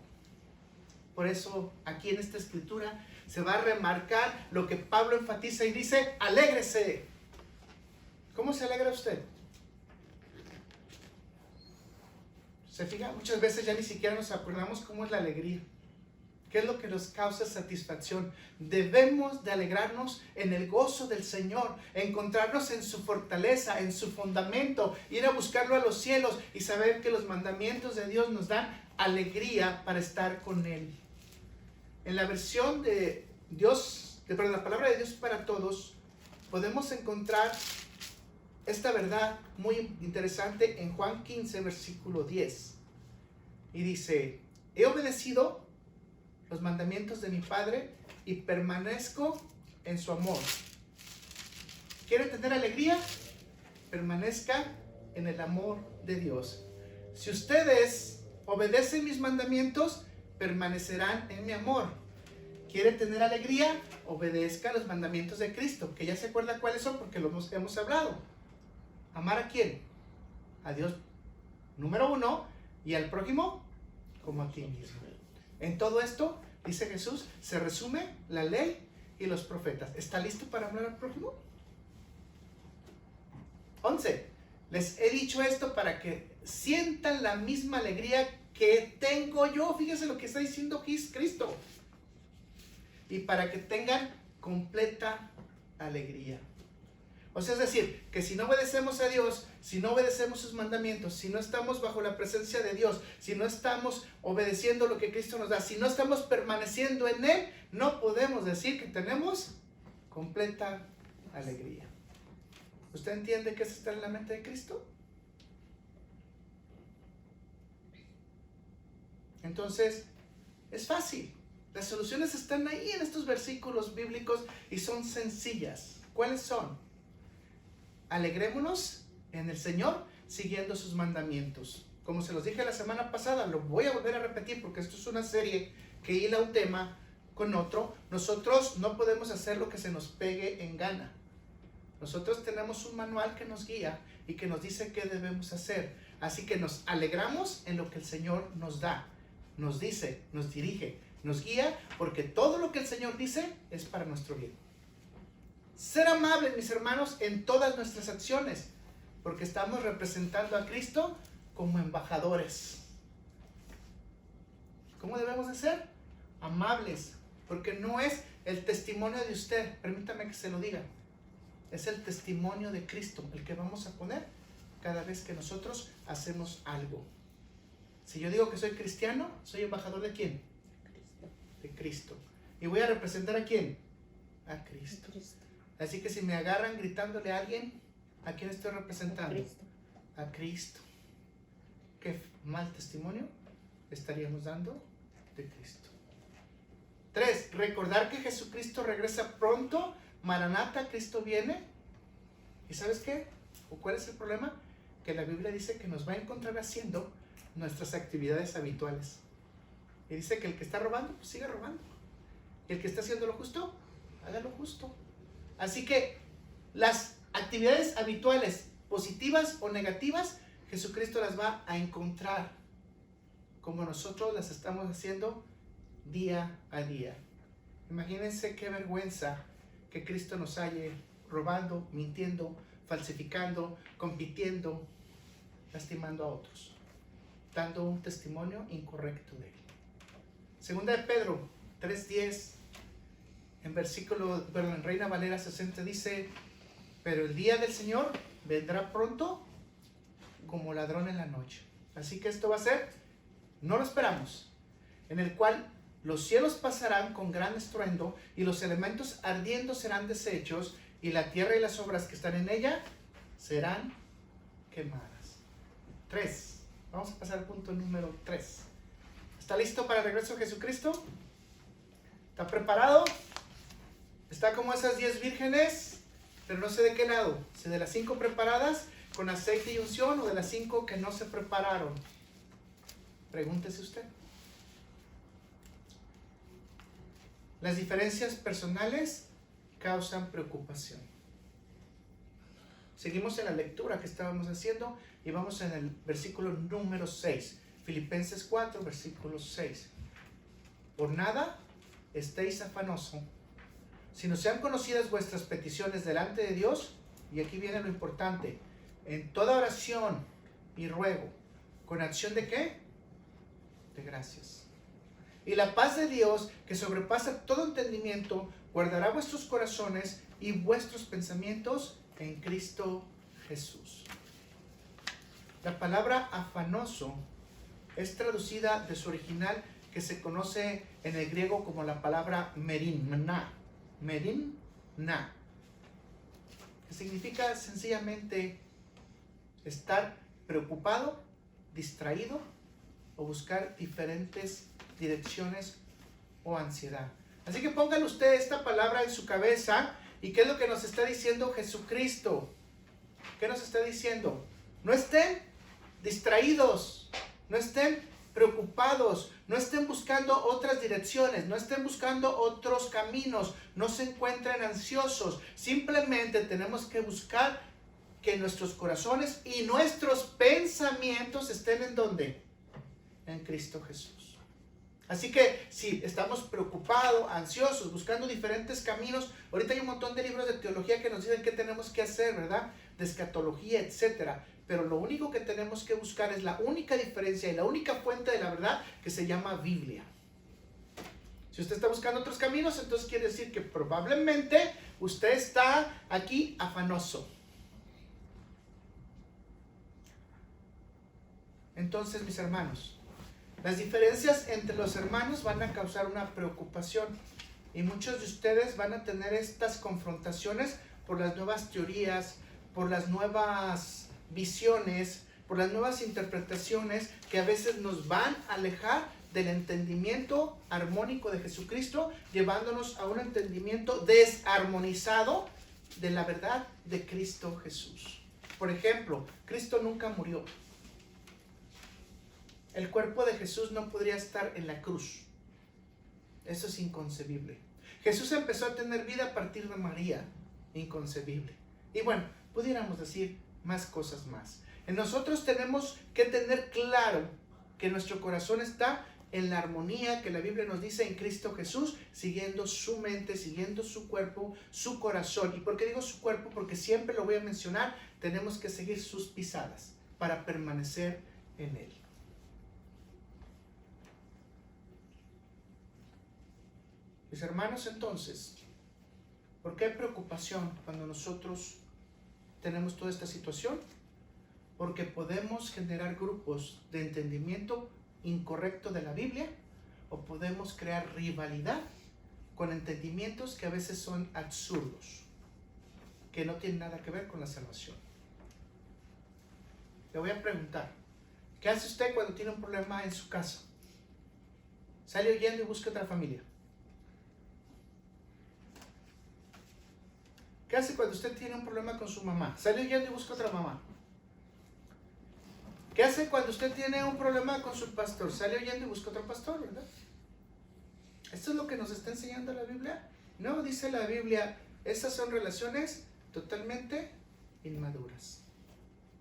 Por eso aquí en esta escritura se va a remarcar lo que Pablo enfatiza y dice, alégrese. ¿Cómo se alegra usted? ¿Se fija? Muchas veces ya ni siquiera nos acordamos cómo es la alegría. ¿Qué es lo que nos causa satisfacción? Debemos de alegrarnos en el gozo del Señor, encontrarnos en su fortaleza, en su fundamento, ir a buscarlo a los cielos y saber que los mandamientos de Dios nos dan alegría para estar con Él. En la versión de la palabra de Dios para todos, podemos encontrar esta verdad muy interesante en Juan 15, versículo 10. Y dice, he obedecido los mandamientos de mi Padre y permanezco en su amor. ¿Quiere tener alegría? Permanezca en el amor de Dios. Si ustedes obedecen mis mandamientos, permanecerán en mi amor. ¿Quiere tener alegría? Obedezca los mandamientos de Cristo, que ya se acuerda cuáles son porque los hemos hablado. ¿Amar a quién? A Dios, número 1, y al prójimo como a ti mismo. En todo esto, dice Jesús, se resume la ley y los profetas. ¿Está listo para amar al prójimo? 11. Les he dicho esto para que sientan la misma alegría que tengo yo. Fíjense lo que está diciendo Cristo. Y para que tengan completa alegría. O sea, es decir, que si no obedecemos a Dios, si no obedecemos sus mandamientos, si no estamos bajo la presencia de Dios, si no estamos obedeciendo lo que Cristo nos da, si no estamos permaneciendo en Él, no podemos decir que tenemos completa alegría. ¿Usted entiende qué es estar en la mente de Cristo? Entonces, es fácil. Las soluciones están ahí en estos versículos bíblicos y son sencillas. ¿Cuáles son? Alegrémonos en el Señor siguiendo sus mandamientos. Como se los dije la semana pasada, lo voy a volver a repetir porque esto es una serie que hila un tema con otro. Nosotros no podemos hacer lo que se nos pegue en gana. Nosotros tenemos un manual que nos guía y que nos dice qué debemos hacer. Así que nos alegramos en lo que el Señor nos da, nos dice, nos dirige, nos guía, porque todo lo que el Señor dice es para nuestro bien. Ser amables, mis hermanos, en todas nuestras acciones, porque estamos representando a Cristo como embajadores. ¿Cómo debemos de ser? Amables, porque no es el testimonio de usted, permítame que se lo diga, es el testimonio de Cristo el que vamos a poner cada vez que nosotros hacemos algo. Si yo digo que soy cristiano, ¿soy embajador de quién? De Cristo. ¿Y voy a representar a quién? A Cristo. Así que si me agarran gritándole a alguien, ¿a quién estoy representando? A Cristo. ¿Qué mal testimonio estaríamos dando de Cristo? 3. Recordar que Jesucristo regresa pronto. Maranata, Cristo viene. ¿Y sabes qué? ¿O cuál es el problema? Que la Biblia dice que nos va a encontrar haciendo nuestras actividades habituales. Y dice que el que está robando, pues siga robando. Y el que está haciendo lo justo, haga lo justo. Así que las actividades habituales, positivas o negativas, Jesucristo las va a encontrar como nosotros las estamos haciendo día a día. Imagínense qué vergüenza que Cristo nos halle robando, mintiendo, falsificando, compitiendo, lastimando a otros, dando un testimonio incorrecto de Él. Segunda de Pedro 3:10, en Reina Valera 60 dice: pero el día del Señor vendrá pronto como ladrón en la noche. Así que esto va a ser, no lo esperamos, en el cual los cielos pasarán con gran estruendo y los elementos ardiendo serán deshechos y la tierra y las obras que están en ella serán quemadas. 3. Vamos a pasar al punto número 3. ¿Está listo para el regreso de Jesucristo? ¿Está preparado? ¿Está como esas 10 vírgenes? Pero no sé de qué lado. Si de las 5 preparadas con aceite y unción o de las 5 que no se prepararon. Pregúntese usted. Las diferencias personales causan preocupación. Seguimos en la lectura que estábamos haciendo y vamos en el versículo número 6. Filipenses 4, versículo 6. Por nada estéis afanosos, sino sean conocidas vuestras peticiones delante de Dios, y aquí viene lo importante, en toda oración y ruego, con acción de ¿qué? De gracias. Y la paz de Dios, que sobrepasa todo entendimiento, guardará vuestros corazones y vuestros pensamientos en Cristo Jesús. La palabra afanoso es traducida de su original, que se conoce en el griego como la palabra merimna. Merimna, que significa sencillamente estar preocupado, distraído o buscar diferentes direcciones o ansiedad. Así que póngale usted esta palabra en su cabeza. ¿Y qué es lo que nos está diciendo Jesucristo? ¿Qué nos está diciendo? No estén distraídos, no estén preocupados, no estén buscando otras direcciones, no estén buscando otros caminos, no se encuentren ansiosos. Simplemente tenemos que buscar que nuestros corazones y nuestros pensamientos estén ¿en dónde? En Cristo Jesús. Así que si estamos preocupados, ansiosos, buscando diferentes caminos, ahorita hay un montón de libros de teología que nos dicen qué tenemos que hacer, ¿verdad? De escatología, etcétera. Pero lo único que tenemos que buscar es la única diferencia y la única fuente de la verdad, que se llama Biblia. Si usted está buscando otros caminos, entonces quiere decir que probablemente usted está aquí afanoso. Entonces, mis hermanos, las diferencias entre los hermanos van a causar una preocupación. Y muchos de ustedes van a tener estas confrontaciones por las nuevas teorías, por las nuevas visiones, por las nuevas interpretaciones que a veces nos van a alejar del entendimiento armónico de Jesucristo, llevándonos a un entendimiento desarmonizado de la verdad de Cristo Jesús. Por ejemplo, Cristo nunca murió. El cuerpo de Jesús no podría estar en la cruz. Eso es inconcebible. Jesús empezó a tener vida a partir de María. Inconcebible. Y bueno, pudiéramos decir más cosas más. En nosotros tenemos que tener claro que nuestro corazón está en la armonía que la Biblia nos dice en Cristo Jesús, siguiendo su mente, siguiendo su cuerpo, su corazón. ¿Y por qué digo su cuerpo? Porque siempre lo voy a mencionar, tenemos que seguir sus pisadas para permanecer en Él. Mis hermanos, entonces, ¿por qué hay preocupación cuando nosotros tenemos toda esta situación? Porque podemos generar grupos de entendimiento incorrecto de la Biblia, o podemos crear rivalidad con entendimientos que a veces son absurdos, que no tienen nada que ver con la salvación. Le voy a preguntar, ¿qué hace usted cuando tiene un problema en su casa? ¿Sale huyendo y busca otra familia? ¿Qué hace cuando usted tiene un problema con su mamá? ¿Sale huyendo y busca otra mamá? ¿Qué hace cuando usted tiene un problema con su pastor? Sale oyendo y busca otro pastor, ¿verdad? ¿Esto es lo que nos está enseñando la Biblia? No, dice la Biblia, esas son relaciones totalmente inmaduras.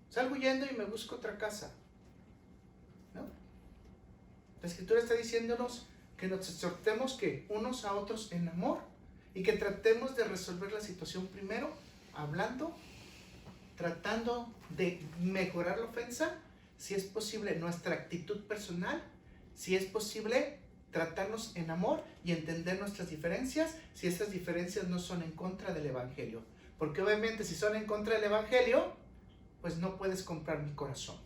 Salgo huyendo y me busco otra casa, ¿no? La Escritura está diciéndonos que nos exhortemos que unos a otros en amor y que tratemos de resolver la situación primero, hablando, tratando de mejorar la ofensa, si es posible nuestra actitud personal, si es posible tratarnos en amor y entender nuestras diferencias, si estas diferencias no son en contra del Evangelio. Porque obviamente si son en contra del Evangelio, pues no puedes comprar mi corazón.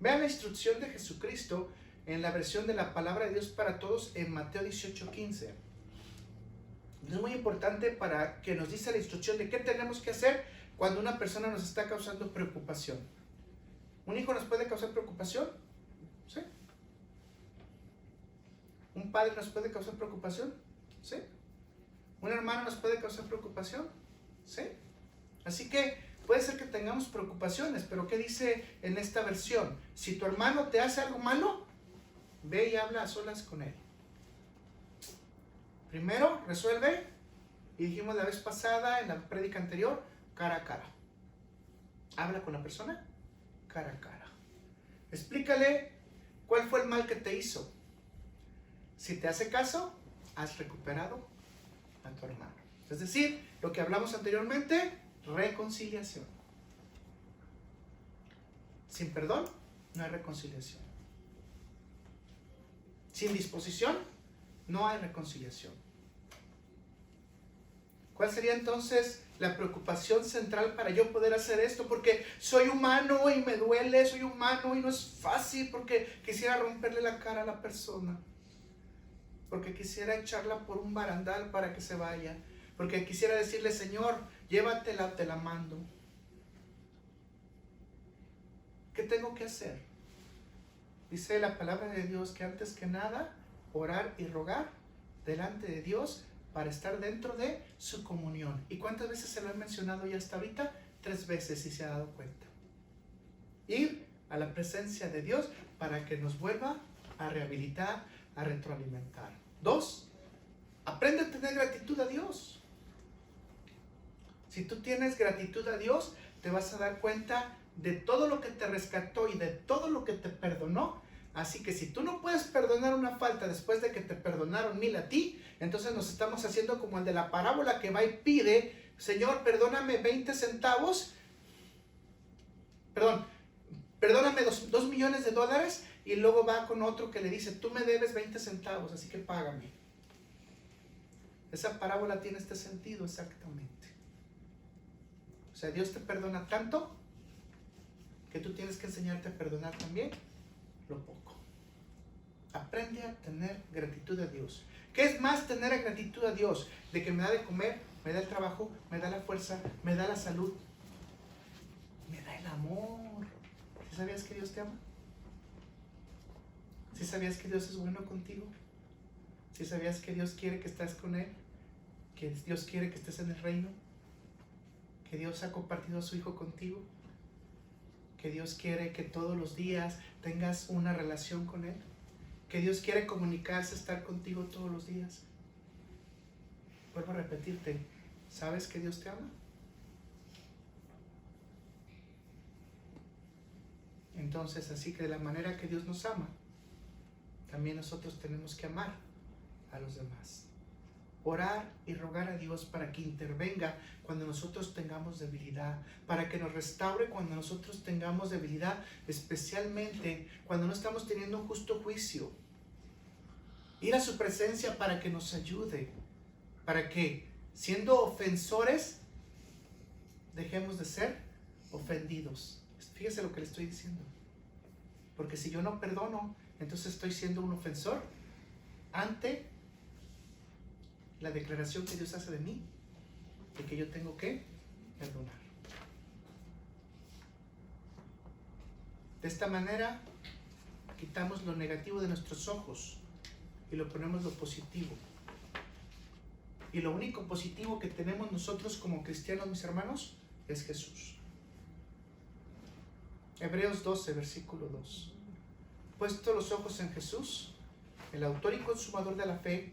Vean la instrucción de Jesucristo en la versión de la Palabra de Dios para Todos en Mateo 18:15. Es muy importante para que nos dice la instrucción de qué tenemos que hacer cuando una persona nos está causando preocupación. ¿Un hijo nos puede causar preocupación? ¿Sí? ¿Un padre nos puede causar preocupación? ¿Sí? ¿Un hermano nos puede causar preocupación? ¿Sí? Así que puede ser que tengamos preocupaciones, pero ¿qué dice en esta versión? Si tu hermano te hace algo malo, ve y habla a solas con él. Primero, resuelve, y dijimos la vez pasada, en la prédica anterior, cara a cara. Habla con la persona cara a cara. Explícale cuál fue el mal que te hizo. Si te hace caso, has recuperado a tu hermano. Es decir, lo que hablamos anteriormente, reconciliación. Sin perdón, no hay reconciliación. Sin disposición, no hay reconciliación. ¿Cuál sería entonces la preocupación central para yo poder hacer esto? Porque soy humano y me duele, soy humano y no es fácil, porque quisiera romperle la cara a la persona, porque quisiera echarla por un barandal para que se vaya, porque quisiera decirle, Señor, llévatela, te la mando. ¿Qué tengo que hacer? Dice la palabra de Dios que antes que nada, orar y rogar delante de Dios para estar dentro de su comunión. ¿Y cuántas veces se lo he mencionado ya hasta ahorita? 3 veces, si se ha dado cuenta. Ir a la presencia de Dios para que nos vuelva a rehabilitar, a retroalimentar. 2, aprende a tener gratitud a Dios. Si tú tienes gratitud a Dios, te vas a dar cuenta de todo lo que te rescató y de todo lo que te perdonó. Así que si tú no puedes perdonar una falta después de que te perdonaron 1000 a ti, entonces nos estamos haciendo como el de la parábola que va y pide, Señor, perdóname 20 centavos, perdóname 2 millones de dólares, y luego va con otro que le dice, tú me debes 20 centavos, así que págame. Esa parábola tiene este sentido exactamente. O sea, Dios te perdona tanto que tú tienes que enseñarte a perdonar también lo poco. Aprende a tener gratitud a Dios. ¿Qué es más tener gratitud a Dios? De que me da de comer, me da el trabajo, me da la fuerza, me da la salud, me da el amor. ¿Sí sabías que Dios te ama? ¿Sí sabías que Dios es bueno contigo? ¿Sí sabías que Dios quiere que estés con Él? ¿Que Dios quiere que estés en el reino? ¿Que Dios ha compartido a su Hijo contigo? ¿Que Dios quiere que todos los días tengas una relación con Él? ¿Que Dios quiere comunicarse, estar contigo todos los días? Vuelvo a repetirte, ¿sabes que Dios te ama? Entonces, así que de la manera que Dios nos ama, también nosotros tenemos que amar a los demás. Orar y rogar a Dios para que intervenga cuando nosotros tengamos debilidad, para que nos restaure cuando nosotros tengamos debilidad, especialmente cuando no estamos teniendo un justo juicio. Ir a su presencia para que nos ayude, para que, siendo ofensores, dejemos de ser ofendidos. Fíjese lo que le estoy diciendo. Porque si yo no perdono, entonces estoy siendo un ofensor ante la declaración que Dios hace de mí, de que yo tengo que perdonar. De esta manera, quitamos lo negativo de nuestros ojos y lo ponemos lo positivo. Y lo único positivo que tenemos nosotros como cristianos, mis hermanos, es Jesús. Hebreos 12, versículo 2. Puesto los ojos en Jesús, el autor y consumador de la fe,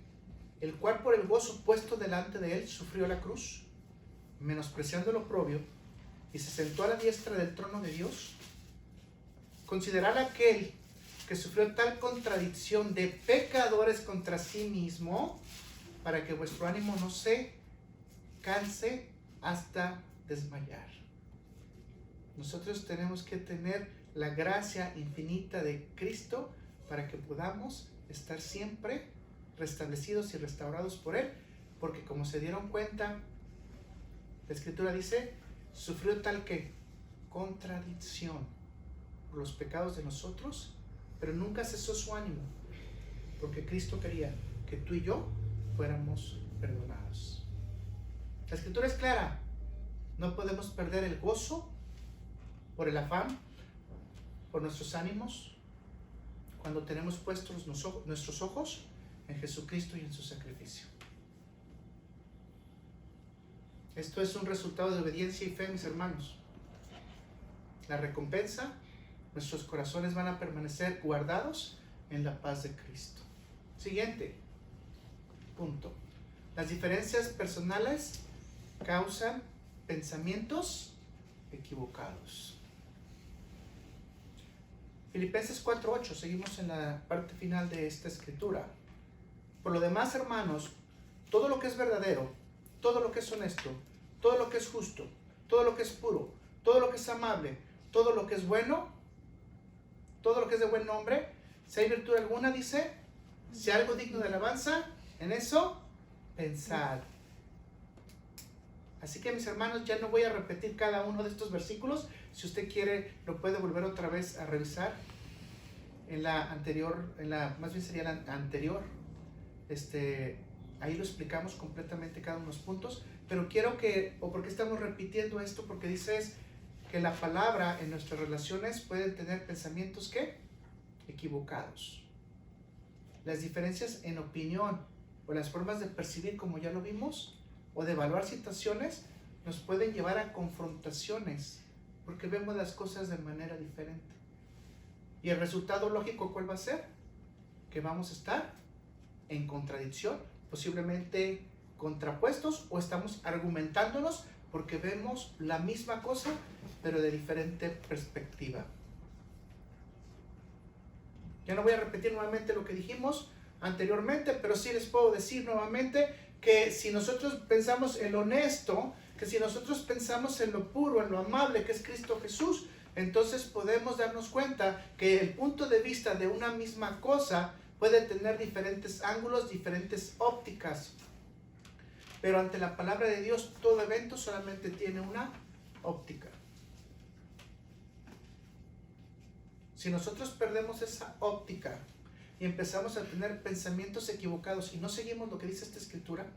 el cual por el gozo puesto delante de él sufrió la cruz, menospreciando el oprobio, y se sentó a la diestra del trono de Dios. Considerad aquel que sufrió tal contradicción de pecadores contra sí mismo, para que vuestro ánimo no se canse hasta desmayar. Nosotros tenemos que tener la gracia infinita de Cristo para que podamos estar siempre restablecidos y restaurados por Él, porque como se dieron cuenta, la Escritura dice, sufrió tal que contradicción por los pecados de nosotros, pero nunca cesó su ánimo, porque Cristo quería que tú y yo fuéramos perdonados. La Escritura es clara, no podemos perder el gozo por el afán, por nuestros ánimos, cuando tenemos puestos nuestros ojos en Jesucristo y en su sacrificio. Esto es un resultado de obediencia y fe, mis hermanos. La recompensa, nuestros corazones van a permanecer guardados en la paz de Cristo. Siguiente punto. Las diferencias personales causan pensamientos equivocados. Filipenses 4:8, seguimos en la parte final de esta escritura. Por lo demás, hermanos, todo lo que es verdadero, todo lo que es honesto, todo lo que es justo, todo lo que es puro, todo lo que es amable, todo lo que es bueno, todo lo que es de buen nombre, si hay virtud alguna, dice, si hay algo digno de alabanza, en eso pensad. Así que, mis hermanos, ya no voy a repetir cada uno de estos versículos. Si usted quiere, lo puede volver otra vez a revisar en la anterior, más bien sería la anterior. Ahí lo explicamos completamente cada uno de los puntos, pero quiero que, o porque estamos repitiendo esto, porque dices que la palabra en nuestras relaciones pueden tener pensamientos ¿qué? Equivocados. Las diferencias en opinión o las formas de percibir, como ya lo vimos, o de evaluar situaciones, nos pueden llevar a confrontaciones, porque vemos las cosas de manera diferente. Y el resultado lógico, ¿cuál va a ser? Que vamos a estar en contradicción, posiblemente contrapuestos, o estamos argumentándonos porque vemos la misma cosa, pero de diferente perspectiva. Ya no voy a repetir nuevamente lo que dijimos anteriormente, pero sí les puedo decir nuevamente que si nosotros pensamos en lo honesto, que si nosotros pensamos en lo puro, en lo amable que es Cristo Jesús, entonces podemos darnos cuenta que el punto de vista de una misma cosa puede tener diferentes ángulos, diferentes ópticas. Pero ante la palabra de Dios, todo evento solamente tiene una óptica. Si nosotros perdemos esa óptica y empezamos a tener pensamientos equivocados y no seguimos lo que dice esta escritura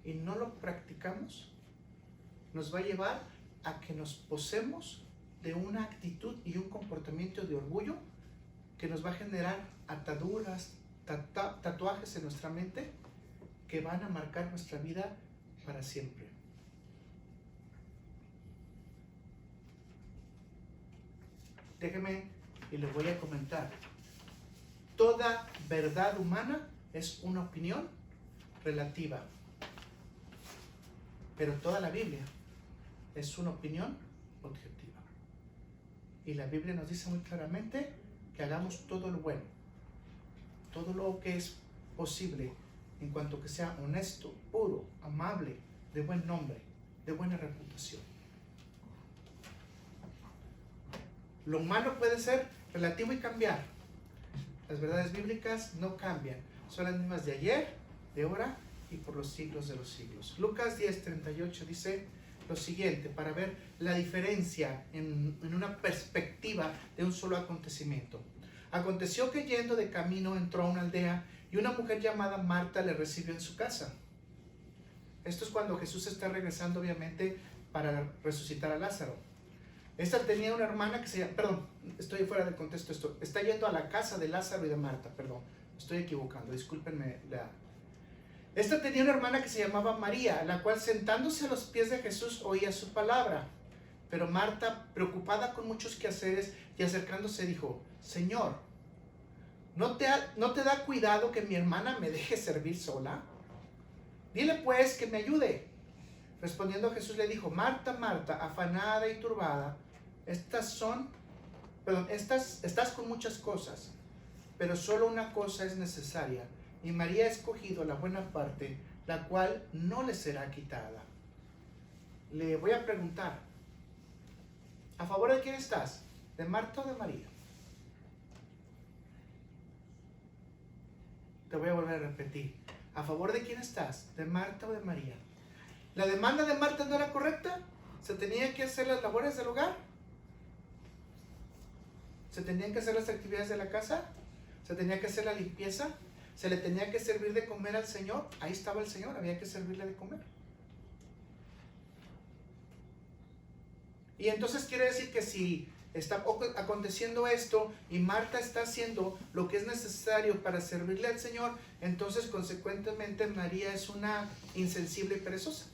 y no lo practicamos, nos va a llevar a que nos posemos de una actitud y un comportamiento de orgullo que nos va a generar ataduras, tatuajes en nuestra mente que van a marcar nuestra vida para siempre. Déjeme y les voy a comentar. Toda verdad humana es una opinión relativa, pero toda la Biblia es una opinión objetiva. Y la Biblia nos dice muy claramente que hagamos todo lo bueno, todo lo que es posible en cuanto que sea honesto, puro, amable, de buen nombre, de buena reputación. Lo humano puede ser relativo y cambiar. Las verdades bíblicas no cambian, son las mismas de ayer, de ahora y por los siglos de los siglos. Lucas 10:38 dice lo siguiente, para ver la diferencia en una perspectiva de un solo acontecimiento. Aconteció que yendo de camino entró a una aldea y una mujer llamada Marta le recibió en su casa. Esto es cuando Jesús está regresando, obviamente, para resucitar a Lázaro. Esta tenía una hermana que se llama, perdón, estoy fuera del contexto esto, está yendo a la casa de Lázaro y de Marta, perdón, estoy equivocando, discúlpenme. Esta tenía una hermana que se llamaba María, la cual sentándose a los pies de Jesús oía su palabra. Pero Marta, preocupada con muchos quehaceres y acercándose, dijo, Señor, ¿no te da cuidado que mi hermana me deje servir sola? Dile pues que me ayude. Respondiendo Jesús le dijo, Marta, Marta, afanada y turbada, estás con muchas cosas, pero solo una cosa es necesaria, y María ha escogido la buena parte, la cual no le será quitada. Le voy a preguntar, ¿a favor de quién estás? ¿De Marta o de María? Te voy a volver a repetir. ¿A favor de quién estás? ¿De Marta o de María? ¿La demanda de Marta no era correcta? ¿Se tenían que hacer las labores del hogar? ¿Se tenían que hacer las actividades de la casa? ¿Se tenía que hacer la limpieza? ¿Se le tenía que servir de comer al Señor? Ahí estaba el Señor, había que servirle de comer. Y entonces quiere decir que si está aconteciendo esto y Marta está haciendo lo que es necesario para servirle al Señor, entonces consecuentemente María es una insensible y perezosa.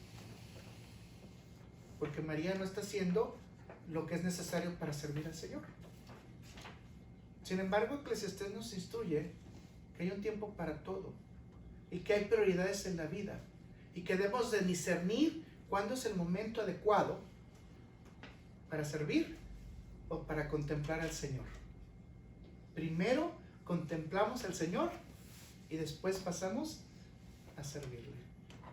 Porque María no está haciendo lo que es necesario para servir al Señor. Sin embargo, Eclesiastés nos instruye que hay un tiempo para todo y que hay prioridades en la vida y que debemos de discernir cuándo es el momento adecuado para servir o para contemplar al Señor. Primero contemplamos al Señor y después pasamos a servirle.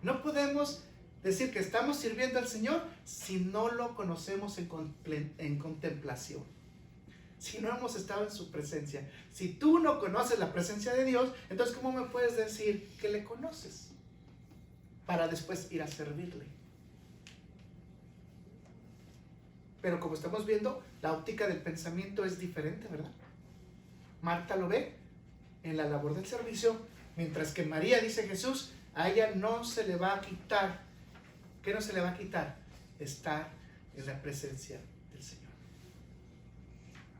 No podemos decir que estamos sirviendo al Señor si no lo conocemos en contemplación, si no hemos estado en su presencia. Si tú no conoces la presencia de Dios, entonces ¿cómo me puedes decir que le conoces para después ir a servirle? Pero como estamos viendo, la óptica del pensamiento es diferente, ¿verdad? Marta lo ve en la labor del servicio, mientras que María, dice Jesús, a ella no se le va a quitar. ¿Qué no se le va a quitar? Estar en la presencia del Señor.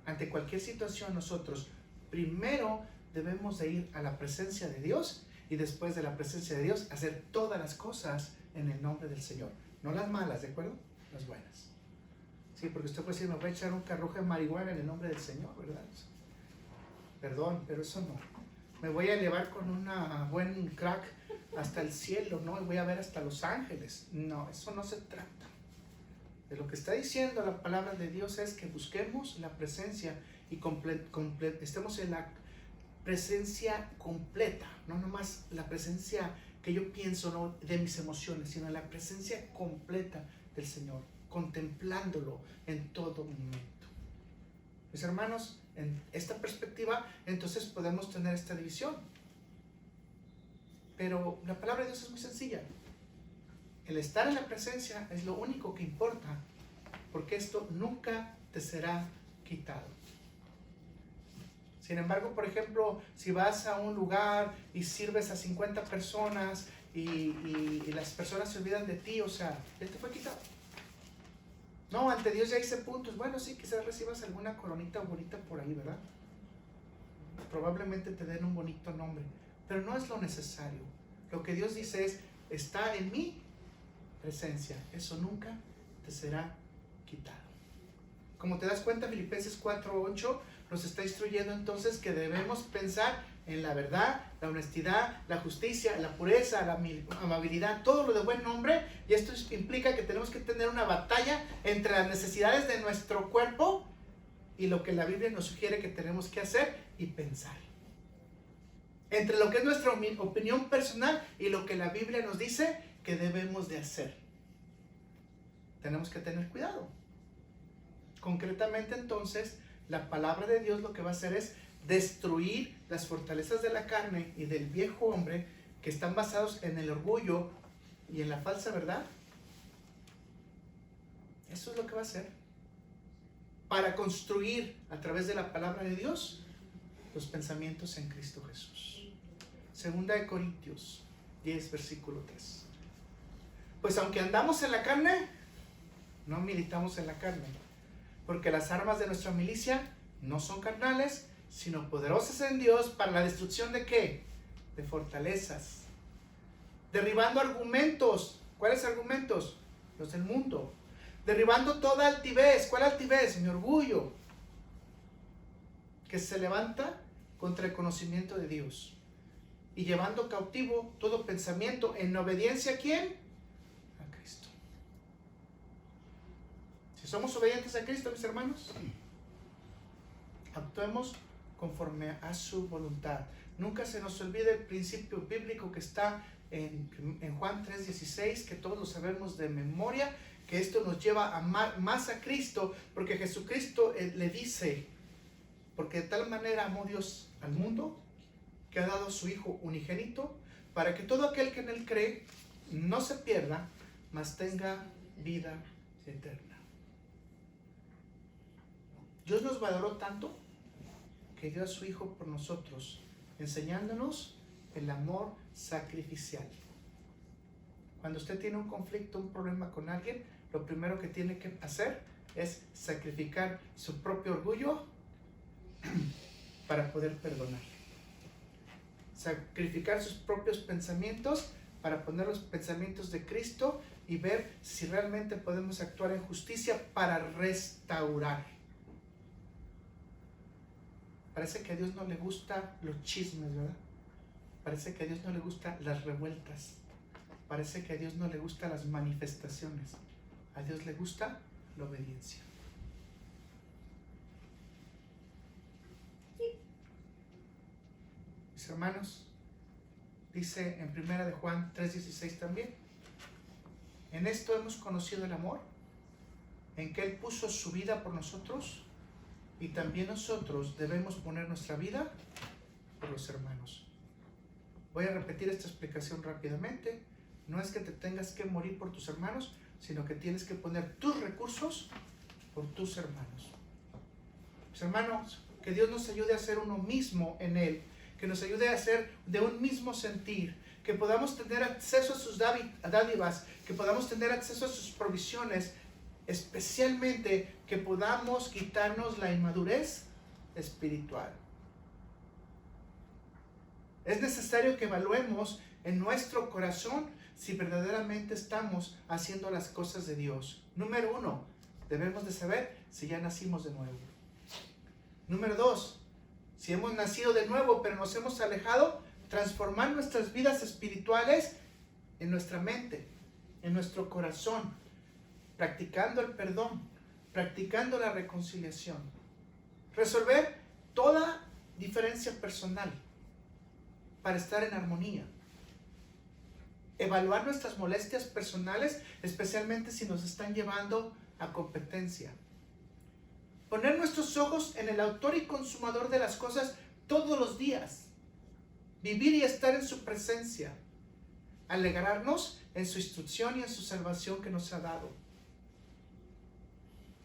Ante cualquier situación nosotros primero debemos de ir a la presencia de Dios y después de la presencia de Dios hacer todas las cosas en el nombre del Señor. No las malas, ¿de acuerdo? Las buenas. Sí, porque usted puede decir, me voy a echar un carrujo de marihuana en el nombre del Señor, ¿verdad? Perdón, pero eso no. Me voy a elevar con un buen crack hasta el cielo, ¿no? Y voy a ver hasta Los Ángeles. No, eso no se trata. De lo que está diciendo la palabra de Dios es que busquemos la presencia y estemos en la presencia completa, no nomás la presencia que yo pienso, no de mis emociones, sino la presencia completa del Señor, contemplándolo en todo momento. Mis hermanos, en esta perspectiva, entonces podemos tener esta división. Pero la palabra de Dios es muy sencilla. El estar en la presencia es lo único que importa, porque esto nunca te será quitado. Sin embargo, por ejemplo, si vas a un lugar y sirves a 50 personas y las personas se olvidan de ti, o sea, ya te fue quitado. No, ante Dios ya hice puntos. Bueno, sí, quizás recibas alguna coronita bonita por ahí, ¿verdad? Probablemente te den un bonito nombre, pero no es lo necesario. Lo que Dios dice es, está en mi presencia. Eso nunca te será quitado. Como te das cuenta, Filipenses 4:8 nos está instruyendo entonces que debemos pensar en la verdad, la honestidad, la justicia, la pureza, la amabilidad, todo lo de buen nombre. Y esto implica que tenemos que tener una batalla entre las necesidades de nuestro cuerpo y lo que la Biblia nos sugiere que tenemos que hacer y pensar. Entre lo que es nuestra opinión personal y lo que la Biblia nos dice que debemos de hacer. Tenemos que tener cuidado. Concretamente entonces, la palabra de Dios lo que va a hacer es destruir las fortalezas de la carne y del viejo hombre que están basados en el orgullo y en la falsa verdad. Eso es lo que va a hacer para construir a través de la palabra de Dios los pensamientos en Cristo Jesús. Segunda de Corintios 10, versículo 3. Pues aunque andamos en la carne, no militamos en la carne, porque las armas de nuestra milicia no son carnales, sino poderosas en Dios para la destrucción ¿de qué? De fortalezas. Derribando argumentos. ¿Cuáles argumentos? Los del mundo. Derribando toda altivez. ¿Cuál altivez? Mi orgullo. Que se levanta contra el conocimiento de Dios. Y llevando cautivo todo pensamiento en obediencia ¿a quién? A Cristo. Si somos obedientes a Cristo, mis hermanos, actuemos conforme a su voluntad. Nunca se nos olvide el principio bíblico que está en Juan 3:16, que todos lo sabemos de memoria, que esto nos lleva a amar más a Cristo, porque Jesucristo le dice, porque de tal manera amó Dios al mundo, que ha dado a su Hijo unigénito, para que todo aquel que en él cree no se pierda, mas tenga vida eterna. Dios nos valoró tanto que dio a su Hijo por nosotros, enseñándonos el amor sacrificial. Cuando usted tiene un conflicto, un problema con alguien, lo primero que tiene que hacer es sacrificar su propio orgullo para poder perdonar. Sacrificar sus propios pensamientos para poner los pensamientos de Cristo y ver si realmente podemos actuar en justicia para restaurar. Parece que a Dios no le gustan los chismes, ¿verdad? Parece que a Dios no le gustan las revueltas. Parece que a Dios no le gustan las manifestaciones. A Dios le gusta la obediencia. Mis hermanos, dice en 1 de Juan 3:16 también, en esto hemos conocido el amor, en que Él puso su vida por nosotros, y también nosotros debemos poner nuestra vida por los hermanos. Voy a repetir esta explicación rápidamente. No es que te tengas que morir por tus hermanos, sino que tienes que poner tus recursos por tus hermanos. Mis hermanos, que Dios nos ayude a ser uno mismo en Él, que nos ayude a ser de un mismo sentir, que podamos tener acceso a sus dádivas, que podamos tener acceso a sus provisiones, especialmente que podamos quitarnos la inmadurez espiritual. Es necesario que evaluemos en nuestro corazón si verdaderamente estamos haciendo las cosas de Dios. Número 1, debemos de saber si ya nacimos de nuevo. Número 2, si hemos nacido de nuevo pero nos hemos alejado, transformar nuestras vidas espirituales en nuestra mente, en nuestro corazón, practicando el perdón, practicando la reconciliación. Resolver toda diferencia personal para estar en armonía. Evaluar nuestras molestias personales, especialmente si nos están llevando a competencia. Poner nuestros ojos en el autor y consumador de las cosas todos los días. Vivir y estar en su presencia. Alegrarnos en su instrucción y en su salvación que nos ha dado.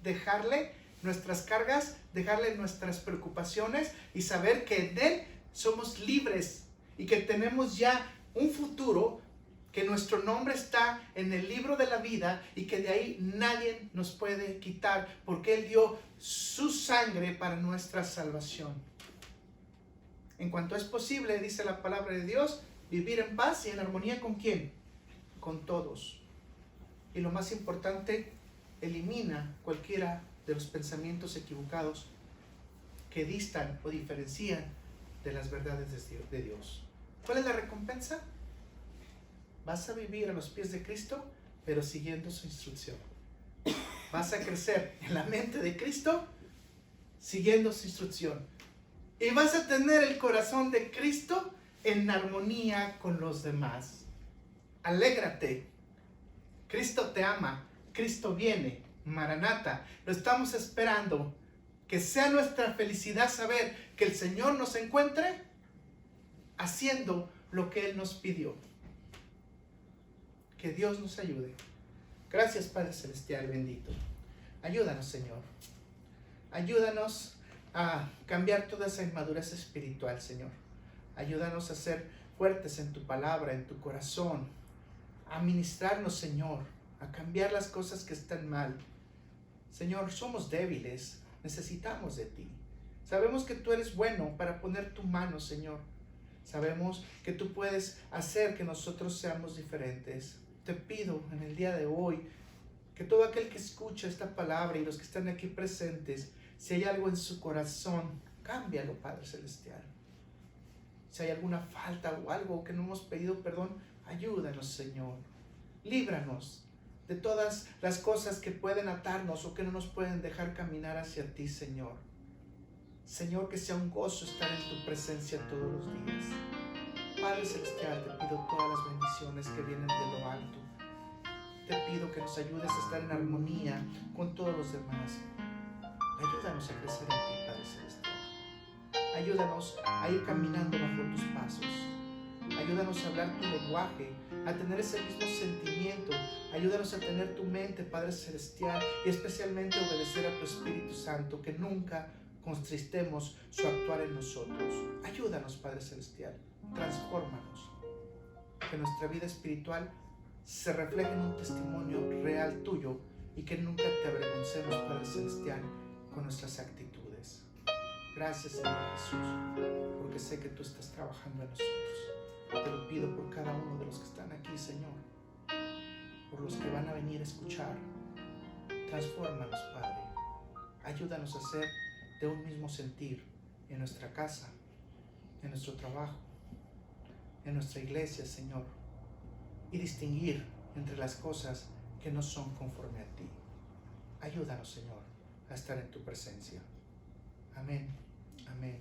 Dejarle nuestras cargas, dejarle nuestras preocupaciones y saber que en Él somos libres y que tenemos ya un futuro, que nuestro nombre está en el libro de la vida y que de ahí nadie nos puede quitar porque Él dio su sangre para nuestra salvación. En cuanto es posible, dice la palabra de Dios, vivir en paz y en armonía ¿con quién? Con todos. Y lo más importante, elimina cualquiera de los pensamientos equivocados que distan o diferencian de las verdades de Dios. ¿Cuál es la recompensa? Vas a vivir a los pies de Cristo, pero siguiendo su instrucción. Vas a crecer en la mente de Cristo siguiendo su instrucción. Y vas a tener el corazón de Cristo en armonía con los demás. Alégrate. Cristo te ama. Cristo viene. Maranata. Lo estamos esperando. Que sea nuestra felicidad saber que el Señor nos encuentre haciendo lo que Él nos pidió. Que Dios nos ayude. Gracias, Padre Celestial bendito. Ayúdanos, Señor. Ayúdanos a cambiar toda esa inmadurez espiritual, Señor. Ayúdanos a ser fuertes en tu palabra, en tu corazón. A ministrarnos, Señor. A cambiar las cosas que están mal. Señor, somos débiles. Necesitamos de ti. Sabemos que tú eres bueno para poner tu mano, Señor. Sabemos que tú puedes hacer que nosotros seamos diferentes. Te pido en el día de hoy que todo aquel que escucha esta palabra y los que están aquí presentes, si hay algo en su corazón, cámbialo, Padre Celestial. Si hay alguna falta o algo que no hemos pedido perdón, ayúdanos, Señor. Líbranos de todas las cosas que pueden atarnos o que no nos pueden dejar caminar hacia ti, Señor. Señor, que sea un gozo estar en tu presencia todos los días. Padre Celestial, te pido todas las bendiciones que vienen de lo alto. Te pido que nos ayudes a estar en armonía con todos los demás. Ayúdanos a crecer en ti, Padre Celestial. Ayúdanos a ir caminando bajo tus pasos. Ayúdanos a hablar tu lenguaje, a tener ese mismo sentimiento. Ayúdanos a tener tu mente, Padre Celestial, y especialmente obedecer a tu Espíritu Santo, que nunca contristemos su actuar en nosotros. Ayúdanos, Padre Celestial. Transfórmanos. Que nuestra vida espiritual se refleje en un testimonio real tuyo y que nunca te avergoncemos, Padre Celestial, con nuestras actitudes. Gracias, Señor Jesús, porque sé que tú estás trabajando en nosotros. Te lo pido por cada uno de los que están aquí, Señor, por los que van a venir a escuchar. Transfórmanos, Padre. Ayúdanos a ser de un mismo sentir en nuestra casa, en nuestro trabajo, en nuestra iglesia, Señor, y distinguir entre las cosas que no son conforme a ti. Ayúdanos, Señor, a estar en tu presencia. Amén, amén.